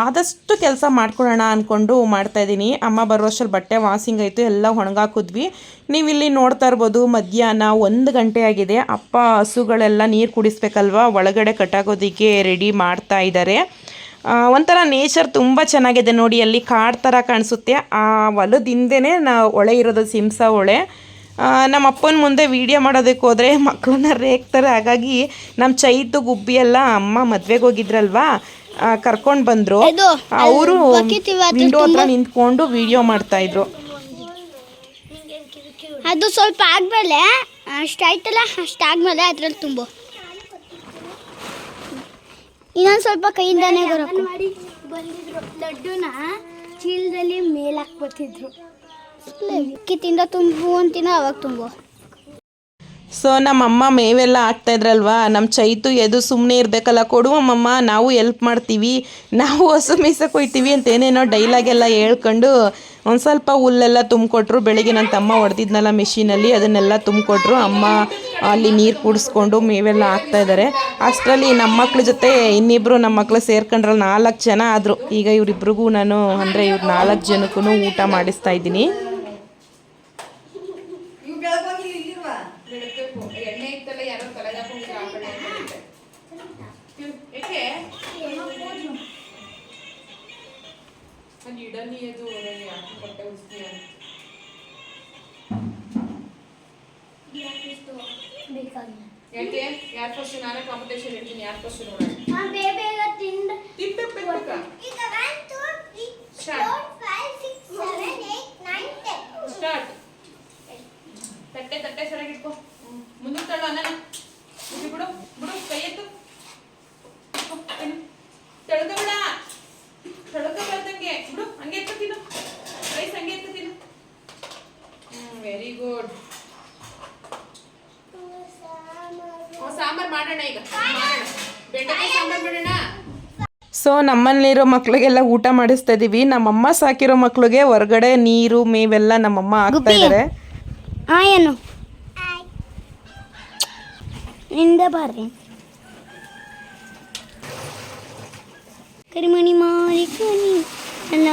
ಆದಷ್ಟು ಕೆಲಸ ಮಾಡ್ಕೊಳ್ಳೋಣ ಅಂದ್ಕೊಂಡು ಮಾಡ್ತಾಯಿದ್ದೀನಿ. ಅಮ್ಮ ಬರೋಷ್ಟರಲ್ಲಿ ಬಟ್ಟೆ ವಾಷಿಂಗ್ ಆಯಿತು, ಎಲ್ಲ ಒಣಗಾಕಿದ್ವಿ. ನೀವಿಲ್ಲಿ ನೋಡ್ತಾ ಇರ್ಬೋದು, ಮಧ್ಯಾಹ್ನ 1 ಗಂಟೆ ಆಗಿದೆ. ಅಪ್ಪ ಹಸುಗಳೆಲ್ಲ ನೀರು ಕುಡಿಸ್ಬೇಕಲ್ವ, ಒಳಗಡೆ ಕಟ್ಟಾಕೋದಕ್ಕೆ ರೆಡಿ ಮಾಡ್ತಾ ಇದ್ದಾರೆ. ಒಂಥರ ನೇಚರ್ ತುಂಬ ಚೆನ್ನಾಗಿದೆ ನೋಡಿ, ಅಲ್ಲಿ ಕಾಡು ಥರ ಕಾಣಿಸುತ್ತೆ. ಆ ಹೊಲದ ಹಿಂದೆನೇ ಹೊಳೆ ಇರೋದು, ಸಿಂಸ ಹೊಳೆ. ನಮ್ಮ ಅಪ್ಪನ ಮುಂದೆ ವೀಡಿಯೋ ಮಾಡೋದಕ್ಕೆ ಹೋದರೆ ಮಕ್ಕಳನ್ನ ರೇಗ್ತಾರೆ. ಹಾಗಾಗಿ ನಮ್ಮ ಚೈತು ಗುಬ್ಬಿ ಎಲ್ಲ ಅಮ್ಮ ಮದುವೆಗೆ ಹೋಗಿದ್ರಲ್ವಾ, ಕರ್ಕೊಂಡು ಬಂದರು. ಅವರು ವಿಂಡೋ ಹತ್ರ ನಿಂತ್ಕೊಂಡು ವಿಡಿಯೋ ಮಾಡ್ತಾಯಿದ್ರು. ಅದು ಸ್ವಲ್ಪ ಆದಮೇಲೆ ಅಷ್ಟಾಯ್ತಲ್ಲ, ಅಷ್ಟಾದ್ಮೇಲೆ ಅದ್ರಲ್ಲಿ ತುಂಬು ಇನ್ನೊಂದು ಸ್ವಲ್ಪ ಕೈಯಿಂದಾನೇ ಮಾಡಿ ಬಂದಿದ್ರು. ಲಡ್ಡುನ ಚೀಲದಲ್ಲಿ ಮೇಲೆ ಹಾಕ್ಬಿಡ್ತಿದ್ರು, ಕಿತ್ತಿಂದ ತುಂಬು ಅಂತಿನ ಅವಾಗ ತುಂಬು. ಸೊ ನಮ್ಮಮ್ಮ ಮೇವೆಲ್ಲ ಹಾಕ್ತಾಯಿದ್ರಲ್ವಾ, ನಮ್ಮ ಚೈತು ಎದು ಸುಮ್ಮನೆ ಇರಬೇಕಲ್ಲ, ಕೊಡುವಮ್ಮಮ್ಮ ನಾವು ಎಲ್ಪ್ ಮಾಡ್ತೀವಿ, ನಾವು ಹಸು ಮೇಯ್ಸಕ್ಕೆ ಹೋಗ್ತೀವಿ ಅಂತ ಏನೇನೋ ಡೈಲಾಗೆಲ್ಲ ಹೇಳ್ಕೊಂಡು ಒಂದು ಸ್ವಲ್ಪ ಹುಲ್ಲೆಲ್ಲ ತುಂಬಿಕೊಟ್ರು. ಬೆಳಿಗ್ಗೆ ನನ್ನ ತಮ್ಮ ಹೊಡೆದಿದ್ನಲ್ಲ ಮಿಷಿನಲ್ಲಿ, ಅದನ್ನೆಲ್ಲ ತುಂಬಿಕೊಟ್ರು. ಅಮ್ಮ ಅಲ್ಲಿ ನೀರು ಕುಡಿಸ್ಕೊಂಡು ಮೇವೆಲ್ಲ ಹಾಕ್ತಾಯಿದ್ದಾರೆ. ಅಷ್ಟರಲ್ಲಿ ನಮ್ಮ ಮಕ್ಳ ಜೊತೆ ಇನ್ನಿಬ್ಬರು ನಮ್ಮ ಮಕ್ಳು ಸೇರ್ಕೊಂಡ್ರಲ್ಲಿ 4 ಜನ ಆದರು. ಈಗ ಇವರಿಬ್ರಿಗೂ ನಾನು ಅಂದರೆ ಇವ್ರು 4 ಜನಕ್ಕೂ ಊಟ ಮಾಡಿಸ್ತಾ ಇದ್ದೀನಿ. ಯಾರು ಫಸ್ಟ್ ನಾನೇ ಕಾಂಪಿಟೇಷನ್ ಹೇಳ್ತೀನಿ, ಯಾರು ಫಸ್ಟ್ ನೋಡೋಣ. ಸ್ಟಾರ್ಟ್. ತಟ್ಟೆ ತಟ್ಟೆ ಸರಿಯಾಗಿ ಇಟ್ಕೋ. ಮುಂದಕ್ಕೆ ತಳ್ಳು ಅನ್ನ. ಬಿಡು ಬಿಡು, ಕೈ ಎತ್ತು. ತಳ್ಕೊಬೇಡ, ತಳ್ಕೊಬಾರ್ದಂಗೆ ಬಿಡು. ಹಂಗೆ ಎತ್ತು ತಿನ್ನು, ರೈಸ್ ಹಂಗೆ ಎತ್ತು ತಿನ್ನು. Very good. ಸಾಂಬಾರ್ ಮಾಡೋಣ ಈಗ, ಬೆಂಡೆಕಾಯಿ ಸಾಂಬಾರ್ ಮಾಡೋಣ. ಸೊ ನಮ್ಮಲ್ಲಿರೋ ಮಕ್ಳಿಗೆಲ್ಲ ಊಟ ಮಾಡಿಸ್ತಾ ಇದ್ದೀವಿ. ನಮ್ಮಮ್ಮ ಸಾಕಿರೋ ಮಕ್ಳಿಗೆ ಹೊರಗಡೆ ನೀರು ಮೇವೆಲ್ಲ ನಮ್ಮಮ್ಮ ಹಾಕ್ತಾ ಇದ್ದಾರೆ. ಏನು ಹಿಂದೆ ಬರ್ರಿ. ಕರಿಮಣಿ ಮಾರಿ ಕಣಿ ಅಲ್ಲ.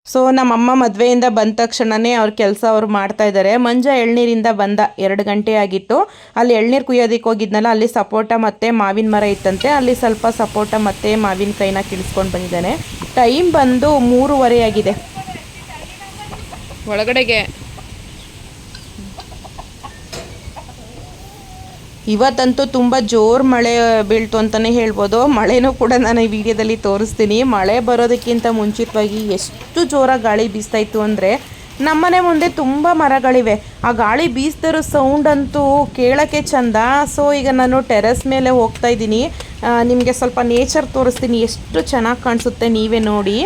ಸೊ ನಮ್ಮಮ್ಮ ಮದುವೆಯಿಂದ ಬಂದ ತಕ್ಷಣವೇ ಅವ್ರ ಕೆಲಸ ಅವ್ರು ಮಾಡ್ತಾ ಇದ್ದಾರೆ. ಮಂಜ ಎಳ್ನೀರಿಂದ ಬಂದ 2 ಗಂಟೆ ಆಗಿತ್ತು. ಅಲ್ಲಿ ಎಳ್ನೀರು ಕುಯ್ಯೋದಕ್ಕೆ ಹೋಗಿದ್ನಲ್ಲ, ಅಲ್ಲಿ ಸಪೋಟ ಮತ್ತು ಮಾವಿನ ಮರ ಇತ್ತಂತೆ. ಅಲ್ಲಿ ಸ್ವಲ್ಪ ಸಪೋಟ ಮತ್ತು ಮಾವಿನಕಾಯಿನ ಕಿಳಿಸ್ಕೊಂಡು ಬಂದಿದ್ದಾನೆ. ಟೈಮ್ ಬಂದು 3:30 ಆಗಿದೆ. ಒಳಗಡೆಗೆ ಇವತ್ತಂತೂ ತುಂಬ ಜೋರು ಮಳೆ ಬೀಳ್ತು ಅಂತಲೇ ಹೇಳ್ಬೋದು. ಮಳೆನೂ ಕೂಡ ನಾನು ಈ ವಿಡಿಯೋದಲ್ಲಿ ತೋರಿಸ್ತೀನಿ. ಮಳೆ ಬರೋದಕ್ಕಿಂತ ಮುಂಚಿತವಾಗಿ ಎಷ್ಟು ಜೋರಾಗಿ ಗಾಳಿ ಬೀಸ್ತಾ ಇತ್ತು ಅಂದರೆ, ನಮ್ಮನೆ ಮುಂದೆ ತುಂಬ ಮರಗಳಿವೆ. ಆ ಗಾಳಿ ಬೀಸ್ತಿರೋ ಸೌಂಡ್ ಅಂತೂ ಕೇಳೋಕ್ಕೆ ಚಂದ. ಸೊ ಈಗ ನಾನು ಟೆರೆಸ್ ಮೇಲೆ ಹೋಗ್ತಾ ಇದ್ದೀನಿ. ನಿಮಗೆ ಸ್ವಲ್ಪ ನೇಚರ್ ತೋರಿಸ್ತೀನಿ, ಎಷ್ಟು ಚೆನ್ನಾಗಿ ಕಾಣಿಸುತ್ತೆ ನೀವೇ ನೋಡಿ.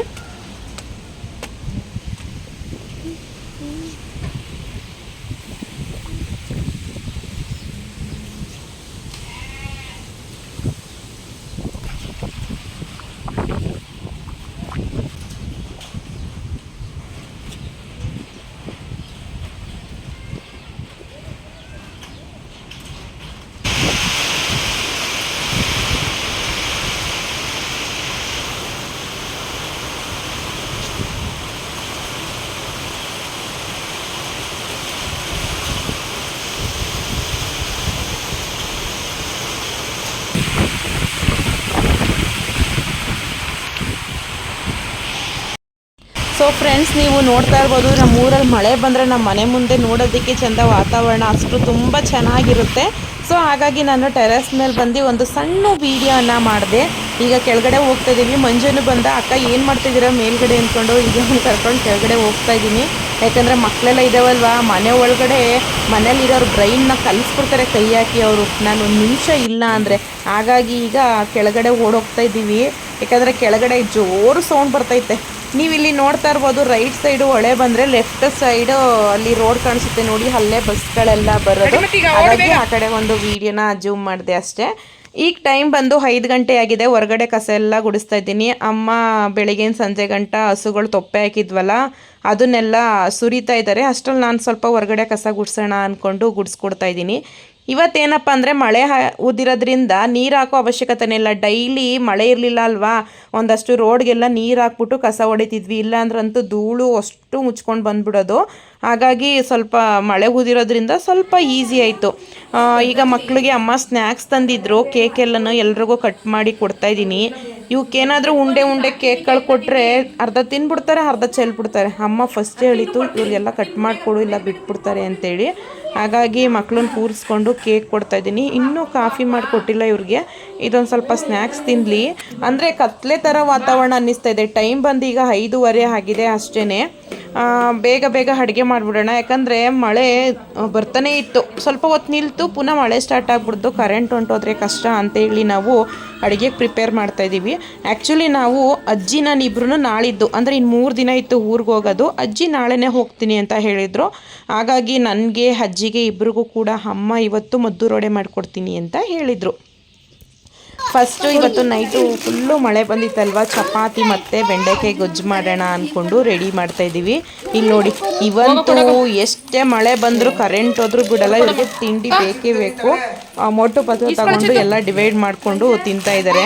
ಸೊ ಫ್ರೆಂಡ್ಸ್, ನೀವು ನೋಡ್ತಾ ಇರ್ಬೋದು, ನಮ್ಮ ಊರಲ್ಲಿ ಮಳೆ ಬಂದರೆ ನಮ್ಮ ಮನೆ ಮುಂದೆ ನೋಡೋದಕ್ಕೆ ಚೆಂದ, ವಾತಾವರಣ ಅಷ್ಟು ತುಂಬ ಚೆನ್ನಾಗಿರುತ್ತೆ. ಸೊ ಹಾಗಾಗಿ ನಾನು ಟೆರೆಸ್ ಮೇಲೆ ಬಂದು ಒಂದು ಸಣ್ಣ ವೀಡಿಯೋನ ಮಾಡಿದೆ. ಈಗ ಕೆಳಗಡೆ ಹೋಗ್ತಾ ಇದ್ದೀವಿ. ಮಂಜುನು ಬಂದ, ಅಕ್ಕ ಏನು ಮಾಡ್ತಿದ್ದೀರಾ ಮೇಲ್ಗಡೆ ಅಂದ್ಕೊಂಡು ಈಗ ಕರ್ಕೊಂಡು ಕೆಳಗಡೆ ಹೋಗ್ತಾ ಇದ್ದೀನಿ. ಯಾಕಂದರೆ ಮಕ್ಕಳೆಲ್ಲ ಇದ್ದಾವಲ್ವ, ಮನೆ ಒಳಗಡೆ ಮನೇಲಿರೋರು ಬ್ರೈನ್ನ ಕಲಿಸ್ಬಿಡ್ತಾರೆ ಕೈ ಹಾಕಿ ಅವರು, ನಾನು 1 ನಿಮಿಷ ಇಲ್ಲ ಅಂದರೆ. ಹಾಗಾಗಿ ಈಗ ಕೆಳಗಡೆ ಓಡೋಗ್ತಾ ಇದ್ದೀವಿ. ಯಾಕಂದರೆ ಕೆಳಗಡೆ ಜೋರು ಸೌಂಡ್ ಬರ್ತೈತೆ. ನೀವು ಇಲ್ಲಿ ನೋಡ್ತಾ ಇರ್ಬೋದು, ರೈಟ್ ಸೈಡು ಹೊಳೆ ಬಂದರೆ ಲೆಫ್ಟ್ ಸೈಡು ಅಲ್ಲಿ ರೋಡ್ ಕಾಣಿಸುತ್ತೆ ನೋಡಿ, ಅಲ್ಲೇ ಬಸ್ಗಳೆಲ್ಲ ಬರೋದು. ಹಾಗಾಗಿ ಆ ಕಡೆ ಒಂದು ವಿಡಿಯೋನ ಜೂಮ್ ಮಾಡಿದೆ ಅಷ್ಟೇ. ಈಗ ಟೈಮ್ ಬಂದು 5 ಗಂಟೆ ಆಗಿದೆ. ಹೊರಗಡೆ ಕಸ ಎಲ್ಲ ಗುಡಿಸ್ತಾ ಇದ್ದೀನಿ. ಅಮ್ಮ ಬೆಳಗಿನ ಸಂಜೆ ಗಂಟ ಹಸುಗಳು ತೊಪ್ಪೆ ಹಾಕಿದ್ವಲ್ಲ, ಅದನ್ನೆಲ್ಲ ಸುರಿತಾ ಇದ್ದಾರೆ. ಅಷ್ಟರಲ್ಲಿ ನಾನು ಸ್ವಲ್ಪ ಹೊರಗಡೆ ಕಸ ಗುಡಿಸೋಣ ಅಂದ್ಕೊಂಡು ಗುಡಿಸ್ಕೊಡ್ತಾ ಇದ್ದೀನಿ. ಇವತ್ತೇನಪ್ಪ ಅಂದರೆ ಮಳೆ ಊದಿರೋದ್ರಿಂದ ನೀರು ಹಾಕೋ ಅವಶ್ಯಕತೆನೇ ಇಲ್ಲ. ಡೈಲಿ ಮಳೆ ಇರಲಿಲ್ಲ ಅಲ್ವಾ, ಒಂದಷ್ಟು ರೋಡ್ಗೆಲ್ಲ ನೀರು ಹಾಕ್ಬಿಟ್ಟು ಕಸ ಹೊಡಿತಿದ್ವಿ. ಇಲ್ಲಾಂದ್ರಂತೂ ಧೂಳು ಅಷ್ಟು ಮುಚ್ಕೊಂಡು ಬಂದ್ಬಿಡೋದು. ಹಾಗಾಗಿ ಸ್ವಲ್ಪ ಮಳೆ ಊದಿರೋದ್ರಿಂದ ಸ್ವಲ್ಪ ಈಸಿ ಆಯಿತು. ಈಗ ಮಕ್ಕಳಿಗೆ ಅಮ್ಮ ಸ್ನ್ಯಾಕ್ಸ್ ತಂದಿದ್ರು, ಕೇಕೆಲ್ಲನೂ ಎಲ್ರಿಗೂ ಕಟ್ ಮಾಡಿ ಕೊಡ್ತಾಯಿದ್ದೀನಿ. ಇವಕ್ಕೇನಾದರೂ ಉಂಡೆ ಕೇಕ್ಗಳು ಕೊಟ್ಟರೆ ಅರ್ಧ ತಿನ್ಬಿಡ್ತಾರೆ, ಅರ್ಧ ಚೆಲ್ಬಿಡ್ತಾರೆ. ಅಮ್ಮ ಫಸ್ಟೇ ಹೇಳಿತು ಇವ್ರಿಗೆಲ್ಲ ಕಟ್ ಮಾಡಿಕೊಡು ಇಲ್ಲ ಬಿಟ್ಬಿಡ್ತಾರೆ ಅಂತೇಳಿ. ಹಾಗಾಗಿ ಮಕ್ಕಳನ್ನ ಕೂರಿಸ್ಕೊಂಡು ಕೇಕ್ ಕೊಡ್ತಾಯಿದ್ದೀನಿ. ಇನ್ನೂ ಕಾಫಿ ಮಾಡಿಕೊಟ್ಟಿಲ್ಲ ಇವ್ರಿಗೆ. ಇದೊಂದು ಸ್ವಲ್ಪ ಸ್ನ್ಯಾಕ್ಸ್ ತಿನ್ನಲಿ. ಅಂದರೆ ಕತ್ಲೆ ಥರ ವಾತಾವರಣ ಅನ್ನಿಸ್ತಾ ಇದೆ. ಟೈಮ್ ಬಂದು ಈಗ 5:30 ಆಗಿದೆ ಅಷ್ಟೇ. ಬೇಗ ಬೇಗ ಅಡುಗೆ ಮಾಡಿಬಿಡೋಣ, ಯಾಕಂದರೆ ಮಳೆ ಬರ್ತಾನೆ ಇತ್ತು. ಸ್ವಲ್ಪ ಹೊತ್ತು ನಿಲ್ತು, ಪುನಃ ಮಳೆ ಸ್ಟಾರ್ಟ್ ಆಗಿಬಿಡ್ತು. ಕರೆಂಟ್ ಹೊಂಟೋದ್ರೆ ಕಷ್ಟ ಅಂತೇಳಿ ನಾವು ಅಡುಗೆಗೆ ಪ್ರಿಪೇರ್ ಮಾಡ್ತಾಯಿದ್ದೀವಿ. ಆ್ಯಕ್ಚುಲಿ ನಾವು ಅಜ್ಜಿ ನಾನು ಇಬ್ಬರೂ ನಾಳಿದ್ದು, ಅಂದರೆ ಇನ್ನು 3 ದಿನ ಇತ್ತು ಊರಿಗೆ ಹೋಗೋದು. ಅಜ್ಜಿ ನಾಳೆನೇ ಹೋಗ್ತೀನಿ ಅಂತ ಹೇಳಿದರು. ಹಾಗಾಗಿ ನನಗೆ ಅಜ್ಜಿಗೆ ಇಬ್ಬರಿಗೂ ಕೂಡ ಅಮ್ಮ ಇವತ್ತು ಮದ್ದೂರೊಡೆ ಮಾಡಿಕೊಡ್ತೀನಿ ಅಂತ ಹೇಳಿದರು. ಫಸ್ಟು ಇವತ್ತು ನೈಟು ಫುಲ್ಲು ಮಳೆ ಬಂದಿತ್ತಲ್ವ, ಚಪಾತಿ ಮತ್ತು ಬೆಂಡೆಕಾಯಿ ಗೊಜ್ಜು ಮಾಡೋಣ ಅಂದ್ಕೊಂಡು ರೆಡಿ ಮಾಡ್ತಾಯಿದ್ದೀವಿ. ಇಲ್ಲಿ ನೋಡಿ, ಇವಂತೂ ಎಷ್ಟೇ ಮಳೆ ಬಂದರೂ ಕರೆಂಟ್ ಹೋದ್ರೂ ಬಿಡಲ್ಲ. ಇವ್ರಿಗೆ ತಿಂಡಿ ಬೇಕೇ ಬೇಕು. ಮೊಟ್ಟು ಪತ್ರ ತಗೊಂಡು ಎಲ್ಲ ಡಿವೈಡ್ ಮಾಡಿಕೊಂಡು ತಿಂತಾ ಇದ್ದಾರೆ.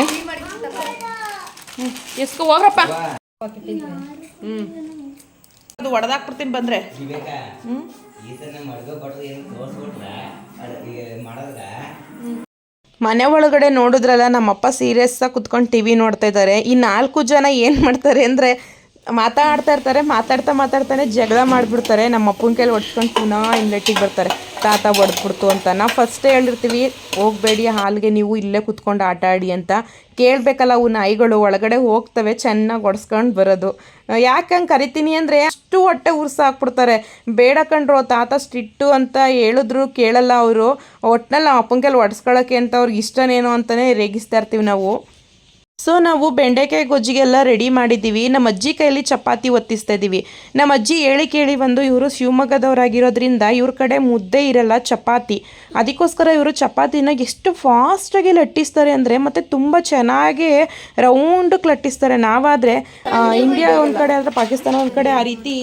ಎಸ್ಕೊ ಹೋಗ್ರಪ್ಪ. ಅದು ಒಡೆದಾಕ್ಬಿಡ್ತೀನಿ ಬಂದರೆ. ಮನೆ ಒಳಗಡೆ ನೋಡಿದ್ರಲ್ಲ, ನಮ್ಮಪ್ಪ ಸೀರಿಯಸ್ಸಾಗಿ ಕುತ್ಕೊಂಡು ಟಿ ವಿ ನೋಡ್ತಾ ಇದ್ದಾರೆ. ಈ 4 ಜನ ಏನು ಮಾಡ್ತಾರೆ ಅಂದರೆ ಮಾತಾಡ್ತಾ ಇರ್ತಾರೆ. ಮಾತಾಡ್ತಾನೆ ಜಗಳ ಮಾಡಿಬಿಡ್ತಾರೆ. ನಮ್ಮ ಅಪ್ಪನ ಕೈಲಿ ಹೊಡ್ಸ್ಕೊಂಡು ಪುನಃ ಇನ್ಲೆಟ್ಟಿಗೆ ಬರ್ತಾರೆ, ತಾತ ಹೊಡೆದ್ಬಿಡ್ತು ಅಂತ. ನಾವು ಫಸ್ಟೇ ಹೇಳಿರ್ತೀವಿ, ಹೋಗಬೇಡಿ ಹಾಲ್ಗೆ, ನೀವು ಇಲ್ಲೇ ಕುತ್ಕೊಂಡು ಆಟ ಆಡಿ ಅಂತ. ಕೇಳಬೇಕಲ್ಲ, ಅವು ನಾಯಿಗಳು ಒಳಗಡೆ ಹೋಗ್ತವೆ, ಚೆನ್ನಾಗಿ ಹೊಡ್ಸ್ಕೊಂಡು ಬರೋದು. ಯಾಕಂಗೆ ಕರಿತೀನಿ ಅಂದರೆ ಅಷ್ಟು ಹೊಟ್ಟೆ ಉರ್ಸಾಕ್ಬಿಡ್ತಾರೆ. ಬೇಡ ಕಂಡ್ರು, ತಾತ ಸ್ಟ್ರಿಕ್ಟು ಅಂತ ಹೇಳಿದ್ರು ಕೇಳಲ್ಲ ಅವರು. ಒಟ್ಟಿನಲ್ಲಿ ನಾವು ಅಪ್ಪನ ಕೈಲಿ ಹೊಡ್ಸ್ಕೊಳ್ಳೋಕ್ಕೆ ಅಂತ ಅವ್ರಿಗೆ ಇಷ್ಟನೇನೋ ಅಂತಲೇ ರೇಗಿಸ್ತಾ ಇರ್ತೀವಿ ನಾವು. ಸೊ ನಾವು ಬೆಂಡೆಕಾಯಿ ಗೊಜ್ಜಿಗೆಲ್ಲ ರೆಡಿ ಮಾಡಿದ್ದೀವಿ. ನಮ್ಮ ಅಜ್ಜಿ ಕೈಯಲ್ಲಿ ಚಪಾತಿ ಒತ್ತಿಸ್ತಾ ಇದ್ದೀವಿ. ನಮ್ಮ ಅಜ್ಜಿ ಕೇಳಿ ಬಂದು ಇವರು ಶಿವಮೊಗ್ಗದವರಾಗಿರೋದ್ರಿಂದ ಇವ್ರ ಕಡೆ ಮುದ್ದೆ ಇರಲ್ಲ, ಚಪಾತಿ. ಅದಕ್ಕೋಸ್ಕರ ಇವರು ಚಪಾತಿನ ಎಷ್ಟು ಫಾಸ್ಟಾಗಿ ಲಟ್ಟಿಸ್ತಾರೆ ಅಂದರೆ, ಮತ್ತು ತುಂಬ ಚೆನ್ನಾಗಿ ರೌಂಡಕ್ಕೆ ಲಟ್ಟಿಸ್ತಾರೆ. ನಾವಾದರೆ ಇಂಡಿಯಾ ಒಂದು ಕಡೆ ಆದರೆ ಪಾಕಿಸ್ತಾನ ಒಂದು ಕಡೆ ಆ ರೀತಿ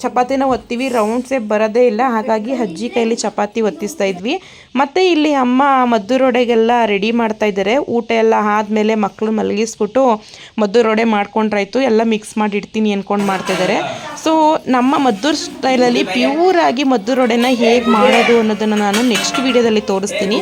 ಚಪಾತಿನ ಒತ್ತೀವಿ, ರೌಂಡ್ ಶೇಪ್ ಬರೋದೇ ಇಲ್ಲ. ಹಾಗಾಗಿ ಅಜ್ಜಿ ಕೈಯಲ್ಲಿ ಚಪಾತಿ ಒತ್ತಿಸ್ತಾ ಇದ್ವಿ. ಮತ್ತು ಇಲ್ಲಿ ಅಮ್ಮ ಮದ್ದೂರೊಡೆಗೆಲ್ಲ ರೆಡಿ ಮಾಡ್ತಾ ಇದ್ದಾರೆ. ಊಟ ಎಲ್ಲ ಆದಮೇಲೆ ಮಕ್ಕಳು ಮಲಗಿಸ್ಬಿಟ್ಟು ಮದ್ದೂರೊಡೆ ಮಾಡ್ಕೊಂಡ್ರಾಯ್ತು, ಎಲ್ಲ ಮಿಕ್ಸ್ ಮಾಡಿ ಇಡ್ತೀನಿ ಅಂದ್ಕೊಂಡು ಮಾಡ್ತಾಯಿದ್ದಾರೆ. ಸೊ ನಮ್ಮ ಮದ್ದೂರು ಸ್ಟೈಲಲ್ಲಿ ಪ್ಯೂರಾಗಿ ಮದ್ದೂರೊಡೆನ ಹೇಗೆ ಮಾಡೋದು ಅನ್ನೋದನ್ನು ನಾನು ನೆಕ್ಸ್ಟ್ ವಿಡಿಯೋದಲ್ಲಿ ತೋರಿಸ್ತೀನಿ.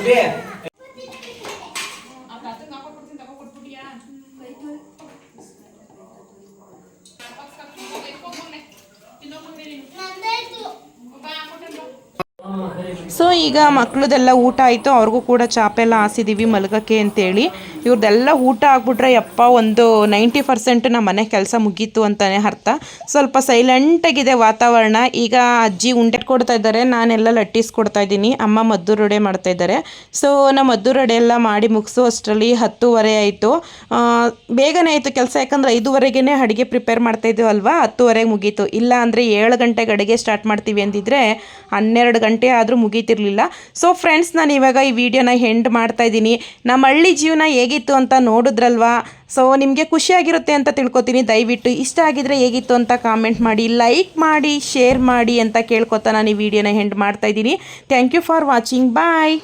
ಸೊ ಈಗ ಮಕ್ಕಳದೆಲ್ಲ ಊಟ ಆಯಿತು, ಅವ್ರಿಗೂ ಕೂಡ ಚಾಪೆಲ್ಲ ಹಾಸಿದ್ದೀವಿ ಮಲಗಕ್ಕೆ ಅಂತೇಳಿ. ಇವ್ರದ್ದೆಲ್ಲ ಊಟ ಆಗ್ಬಿಟ್ರೆ ಯಪ್ಪ ಒಂದು 90% ನಮ್ಮ ಮನೆ ಕೆಲಸ ಮುಗೀತು ಅಂತಲೇ ಅರ್ಥ. ಸ್ವಲ್ಪ ಸೈಲೆಂಟಾಗಿದೆ ವಾತಾವರಣ. ಈಗ ಅಜ್ಜಿ ಉಂಡೆ ಕೊಡ್ತಾ ಇದ್ದಾರೆ, ನಾನೆಲ್ಲ ಲಟ್ಟಿಸ್ಕೊಡ್ತಾ ಇದ್ದೀನಿ. ಅಮ್ಮ ಮದ್ದೂರೊಡೆ ಮಾಡ್ತಾಯಿದ್ದಾರೆ. ಸೊ ನಮ್ಮ ಮದ್ದೂರೊಡೆ ಎಲ್ಲ ಮಾಡಿ ಮುಗಿಸೋ ಅಷ್ಟರಲ್ಲಿ 10:30 ಆಯಿತು. ಬೇಗನೆ ಆಯಿತು ಕೆಲಸ, ಯಾಕಂದರೆ 5:30ಗೆ ಅಡುಗೆ ಪ್ರಿಪೇರ್ ಮಾಡ್ತಾಯಿದ್ದೀವಿ ಅಲ್ವಾ, 10:30ಗೆ ಮುಗೀತು. ಇಲ್ಲ ಅಂದರೆ 7 ಗಂಟೆಗೆ ಅಡುಗೆ ಸ್ಟಾರ್ಟ್ ಮಾಡ್ತೀವಿ ಅಂದಿದ್ರೆ 12 ಗಂಟೆ ಆದರೂ ಮುಗೀತಿರ್ಲಿಲ್ಲ. ಸೊ ಫ್ರೆಂಡ್ಸ್, ನಾನು ಇವಾಗ ಈ ವಿಡಿಯೋನ ಎಂಡ್ ಮಾಡ್ತಾ ಇದ್ದೀನಿ. ನಮ್ಮ ಹಳ್ಳಿ ಜೀವನ ಹೇಗಿತ್ತು ಅಂತ ನೋಡಿದ್ರಲ್ವಾ. ಸೊ ನಿಮಗೆ ಖುಷಿಯಾಗಿರುತ್ತೆ ಅಂತ ತಿಳ್ಕೊತೀನಿ. ದಯವಿಟ್ಟು ಇಷ್ಟ ಆಗಿದ್ರೆ ಹೇಗಿತ್ತು ಅಂತ ಕಾಮೆಂಟ್ ಮಾಡಿ, ಲೈಕ್ ಮಾಡಿ, ಶೇರ್ ಮಾಡಿ ಅಂತ ಕೇಳ್ಕೊತಾ ನಾನು ಈ ವಿಡಿಯೋನ ಎಂಡ್ ಮಾಡ್ತಾ ಇದ್ದೀನಿ. Thank you for watching. Bye.